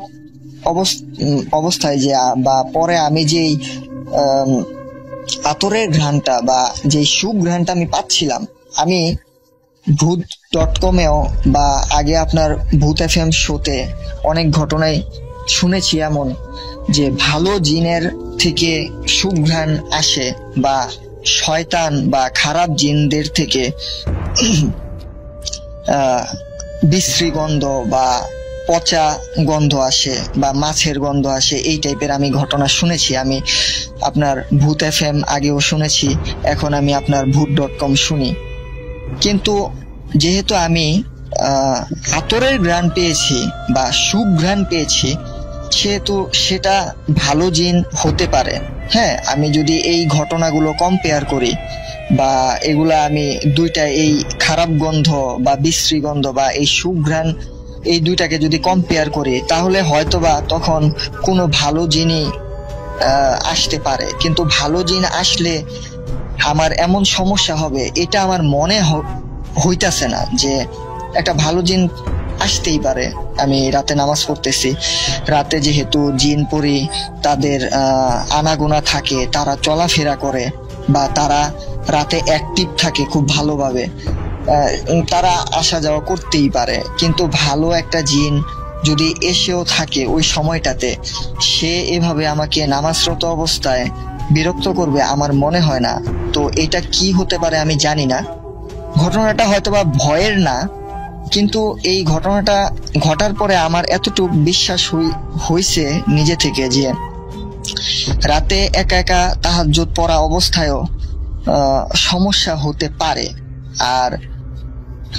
অবস্থায় যে বা পরে আমি যেই আতরের ঘ্রাণটা বা যে সুঘ্রাণটা আমি পাচ্ছিলাম, আমি ভূত.কমেও বা আগে আপনার ভূত FM শোতে অনেক ঘটনাই শুনেছি এমন যে ভালো জিনের থেকে সুঘ্রাণ আসে বা শয়তান বা খারাপ জিনদের থেকে বিশ্রী গন্ধ বা পচা গন্ধ আসে বা মাছের গন্ধ আসে, এই টাইপের আমি ঘটনা শুনেছি। আমি আপনার ভূত FM আগেও শুনেছি, এখন আমি আপনার ভূত.com শুনি। কিন্তু যেহেতু আমি আতরের ঘ্রাণ পেয়েছি বা সুঘ্রাণ পেয়েছি, সেহেতু সেটা ভালো জিন হতে পারে। হ্যাঁ, আমি যদি এই ঘটনাগুলো কম্পেয়ার করি বা এগুলা আমি দুইটা, এই খারাপ গন্ধ বা বিশ্রী গন্ধ বা এই সুঘ্রাণ, এই দুইটাকে যদি কম্পেয়ার করি, তাহলে হয়তোবা তখন কোনো ভালো জিনই আসতে পারে। কিন্তু ভালো জিন আসলে আমার এমন সমস্যা হবে, এটা আমার মনে হইতাছে না যে একটা ভালো জিন আসতেই পারে। আমি রাতে নামাজ পড়তেছি, রাতে যেহেতু জিন পড়ি, তাদের আনাগোনা থাকে, তারা চলাফেরা করে বা তারা রাতে অ্যাক্টিভ থাকে খুব ভালোভাবে, তারা আসা যাওয়া করতেই পারে। কিন্তু ভালো একটা জিন যদি এসেও থাকে ওই সময়টাতে, সে এভাবে আমাকে নামাজরত অবস্থায় বিরক্ত করবে আমার মনে হয় না। তো এটা কি হতে পারে আমি জানি না। ঘটনাটা হয়তোবা ভয়ের না, কিন্তু এই ঘটনাটা ঘটার পরে আমার এতটুকু বিশ্বাস হয়েছে নিজে থেকে যে রাতে একা একা তাহাজ্জুদ পড়া অবস্থায়ও সমস্যা হতে পারে। আর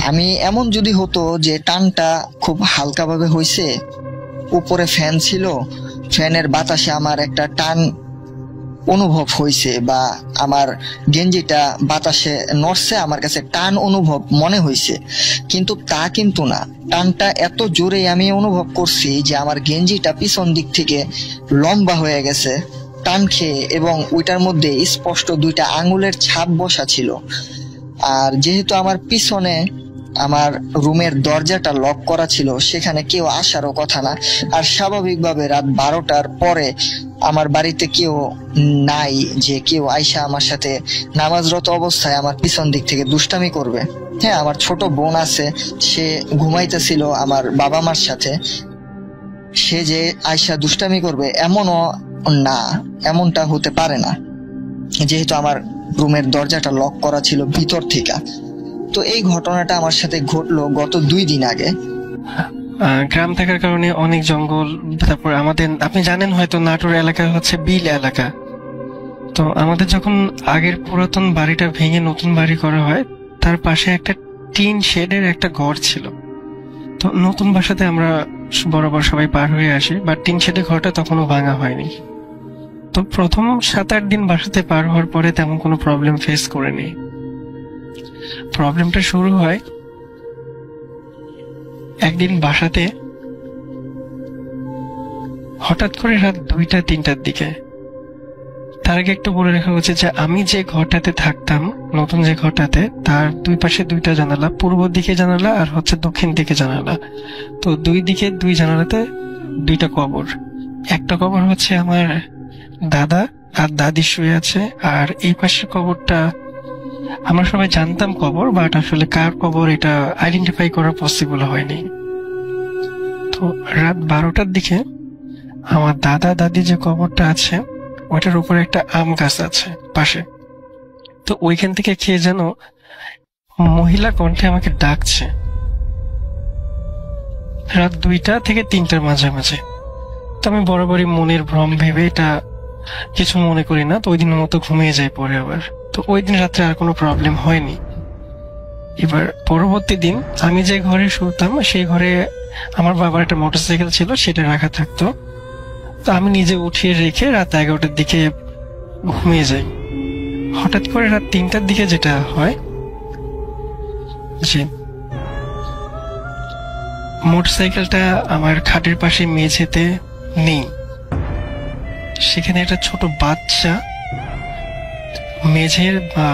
আমি এমন যদি হতো যে টানটা খুব হালকাভাবে হয়েছে, উপরে ফ্যান ছিল, ফ্যানের বাতাসে আমার একটা টান অনুভব হয়েছে বা আমার গেঞ্জিটা বাতাসে নড়ছে, আমার কাছে টান অনুভব মনে হয়েছে, কিন্তু তা কিন্তু না। টানটা এত জোরে আমি অনুভব করছি যে আমার গেঞ্জিটা পিছন দিক থেকে লম্বা হয়ে গেছে টান খেয়ে, এবং ওইটার মধ্যে স্পষ্ট দুইটা আঙুলের ছাপ বসা ছিল। আর যেহেতু আমার পিছনে আমার রুমের দরজাটা লক করা ছিল, সেখানে কেউ আসারও কথা না। আর স্বাভাবিকভাবে রাত 12টার পরে আমার বাড়িতে কেউ নাই যে কেউ আইসা আমার সাথে নামাজরত অবস্থায় আমার পিছন দিক থেকে দুষ্টামি করবে। হ্যাঁ, আমার ছোট বোন আছে, সে ঘুমাইতেছিল আমার বাবা মার সাথে, সে যে আইসা দুষ্টামি করবে এমনও না, এমনটা হতে পারে না, যেহেতু আমার রুমের দরজাটা লক করা ছিল ভিতর থেকে। তো এই ঘটনাটা আমার সাথে ঘটলো গত 2 দিন আগে। গ্রাম থাকার কারণে অনেক জঙ্গল, তারপর আমাদের, আপনি জানেন হয়তো নাটোর এলাকা হচ্ছে বিল এলাকা। তো আমাদের যখন আগের পুরাতন বাড়িটা ভেঙে নতুন বাড়ি করা হয়, তার পাশে একটা টিন শেডের একটা ঘর ছিল। তো নতুন বাসাতে আমরা বরাবর সবাই পার হয়ে আসি, বাট টিন শেডের ঘরটা তখনও ভাঙা হয়নি। তো প্রথম 7-8 দিন বাসাতে পার হওয়ার পরে তেমন কোনো প্রবলেম ফেস করিনি। প্রবলেমটা শুরু হয় একদিন বাসাতে হঠাৎ করে রাত 2টা-3টার দিকে। তার আগে একটু বলে রাখা উচিত যে আমি যে ঘরটাতে থাকতাম, নতুন যে ঘরটাতে, তার 2 পাশে 2টা জানালা, পূর্ব দিকে জানালা আর হচ্ছে দক্ষিণ দিকে জানালা। তো 2 দিকে 2 জানালাতে 2টা কবর। একটা কবর হচ্ছে আমার দাদা আর দাদি শুয়ে আছে, আর এই পাশের কবরটা আমরা সবাই জানতাম কবর, বাট আসলে কার কবর এটা আইডেন্টিফাই করা পসিবল হয়নি। তো রাত 12টার দিকে আমার দাদা দাদি যে কবরটা আছে, ওইটার উপরে একটা আম গাছ আছে পাশে। তো ওইখান থেকে কে যেন মহিলা কণ্ঠে আমাকে ডাকছে রাত 2টা থেকে 3টার মাঝামাঝি। তো আমি বরাবরই মনের ভ্রম ভেবে এটা কিছু মনে করি না, তো ওই দিনের মতো ঘুমিয়ে যাই পরে আবার। তো ওই দিন রাত্রে আর কোনো প্রবলেম হয়নি। এবার পরবর্তী দিন আমি যে ঘরে শুতাম, সেই ঘরে আমার বাবার একটা মোটরসাইকেল ছিল, সেটা রাখা থাকতো। তো আমি নিজে উঠিয়ে রেখে রাত 11টার দিকে ঘুমিয়ে যাই। হঠাৎ করে রাত 3টার দিকে যেটা হয় যে মোটরসাইকেলটা আমার খাটের পাশে মেঝেতে নেই, সেখানে একটা ছোট বাচ্চা মেঝের বা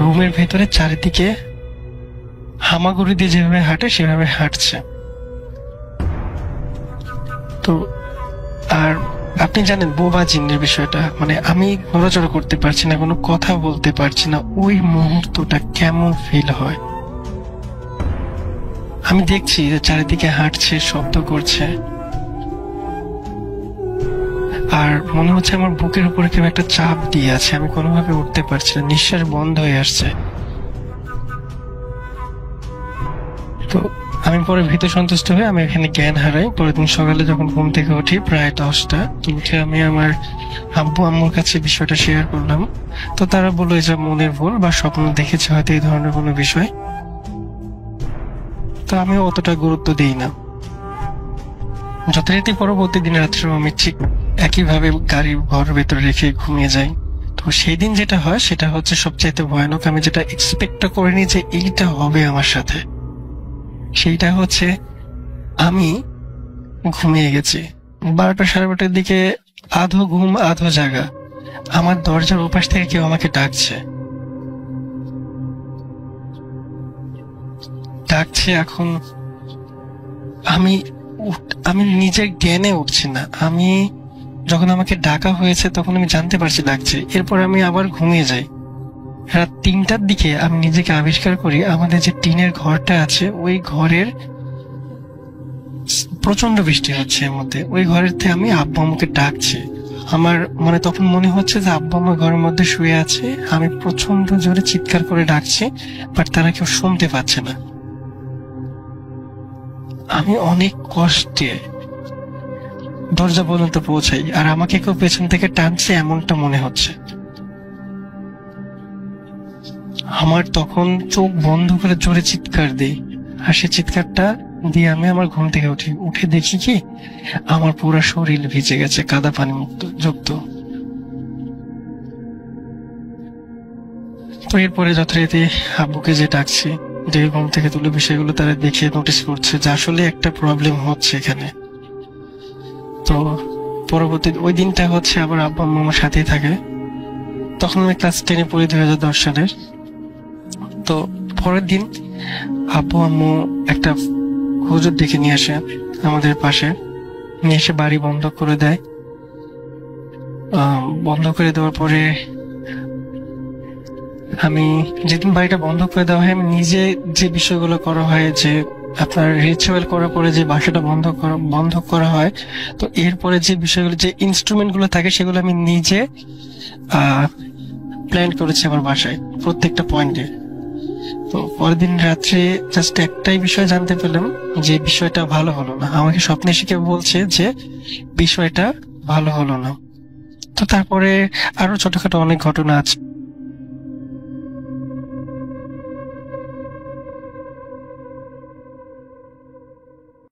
রুমের ভেতরে চারিদিকে হামাগুড়ি দিয়ে যেভাবে হাঁটে সেভাবে হাঁটছে। তো আর আপনি জানেন বোবা জিনের বিষয়টা, মানে আমি নড়াচড়া করতে পারছি না, কোনো কথা বলতে পারছি না, ওই মুহূর্তটা কেমন ফিল হয়। আমি দেখছি যে চারিদিকে হাঁটছে, শব্দ করছে। আর মনে হচ্ছে আমার বুকের উপরে কেউ একটা চাপ দিয়ে আছে, আমি কোনোভাবে উঠতে পারছি না, নিঃশ্বাস বন্ধ হয়ে আসছে। তো আমি পরে ভীত সন্তুষ্ট হয়ে আমি এখানে জ্ঞান হারাই। পরের দিন সকালে যখন ঘুম থেকে উঠি প্রায় 10টা, তো উঠে আমি আমার আব্বু আম্মুর কাছে বিষয়টা শেয়ার করলাম। তো তারা বললো এটা মনের ভুল বা স্বপ্ন দেখেছে হয়তো এই ধরনের কোনো বিষয়। তো আমি অতটা গুরুত্ব দিই না। যথারীতি পরবর্তী দিন রাত্রে আমি ঠিক একইভাবে গাড়ি ঘরের ভেতরে রেখে ঘুমিয়ে যাই। তো সেই দিন যেটা হয় সেটা হচ্ছে সবচাইতে ভয়ানক। আমি যেটা এক্সপেক্ট করিনি যে এইটা হবে আমার সাথে, সেইটা হচ্ছে আমি ঘুমিয়ে গেছি 12টা সাড়ে 12টার দিকে, আধো ঘুম আধো জাগা। আমার দরজার ওপাশ থেকে কেউ আমাকে ডাকছে। এখন আমি নিজের জ্ঞানে উঠছি না। আমি যখন আমাকে ডাকা হয়েছে তখন আমি জানতে পারছি ডাকছে। এরপর আমি আবার ঘুমিয়ে যাই। রাত 3টার দিকে আমি নিজেকে আবিষ্কার করি আমাদের যে টিনের ঘরটা আছে ওই ঘরের প্রচন্ড বৃষ্টি হচ্ছে। এর মধ্যে ওই ঘরের থেকে আমি আব্বু আম্মুকে ডাকছি। আমার মানে তখন মনে হচ্ছে যে আব্বু আম্মা ঘরের মধ্যে শুয়ে আছে, আমি প্রচন্ড জোরে চিৎকার করে ডাকছি, বাট তারা কেউ শুনতে পাচ্ছে না। আমি অনেক কষ্টে দরজা পর্যন্ত পৌঁছাই, আর আমাকে কেউ পেছন থেকে টানছে এমনটা মনে হচ্ছে। আমার তখন চোখ বন্ধ করে জোরে চিৎকার দিই, আর সে চিৎকারটা দিয়ে আমি আমার ঘুম থেকে উঠি। উঠে দেখি কি আমার পুরো শরীর ভিজে গেছে, কাদা পানি যুক্ত। তো এরপরে যথারীতি আব্বুকে যে ডাকছি, যে ঘুম থেকে তুলে বিষয়গুলো তারা দেখে নোটিস করছে যে আসলে একটা প্রবলেম হচ্ছে এখানে। তো পরবর্তী ওই দিনটা হচ্ছে আবার আব্বু আম্মু আমার সাথেই থাকে। তখন আমি ক্লাস 10-এ পড়ি 2010 সালের। তো পরের দিন আব্বু আম্মু একটা হুজুর ডেকে নিয়ে আসে আমাদের পাশে, নিয়ে এসে বাড়ি বন্ধ করে দেয়। বন্ধ করে দেওয়ার পরে আমি যেদিন বাড়িটা বন্ধ করে দেওয়া হয়, আমি নিজে যে বিষয়গুলো করা হয়, যে আপনার রিচুয়াল করার পরে যে বাসাটা বন্ধ করা হয়, তো এরপরে যে বিষয়গুলো, যে ইনস্ট্রুমেন্ট গুলো থাকে সেগুলো আমি নিজে প্ল্যান করেছি আমার বাসায় প্রত্যেকটা পয়েন্টে। তো পরের দিন রাত্রে জাস্ট একটাই বিষয় জানতে পেলাম যে বিষয়টা ভালো হলো না। আমাকে স্বপ্নে শিখে বলছে যে বিষয়টা ভালো হলো না। তো তারপরে আরো ছোটখাটো অনেক ঘটনা আছে।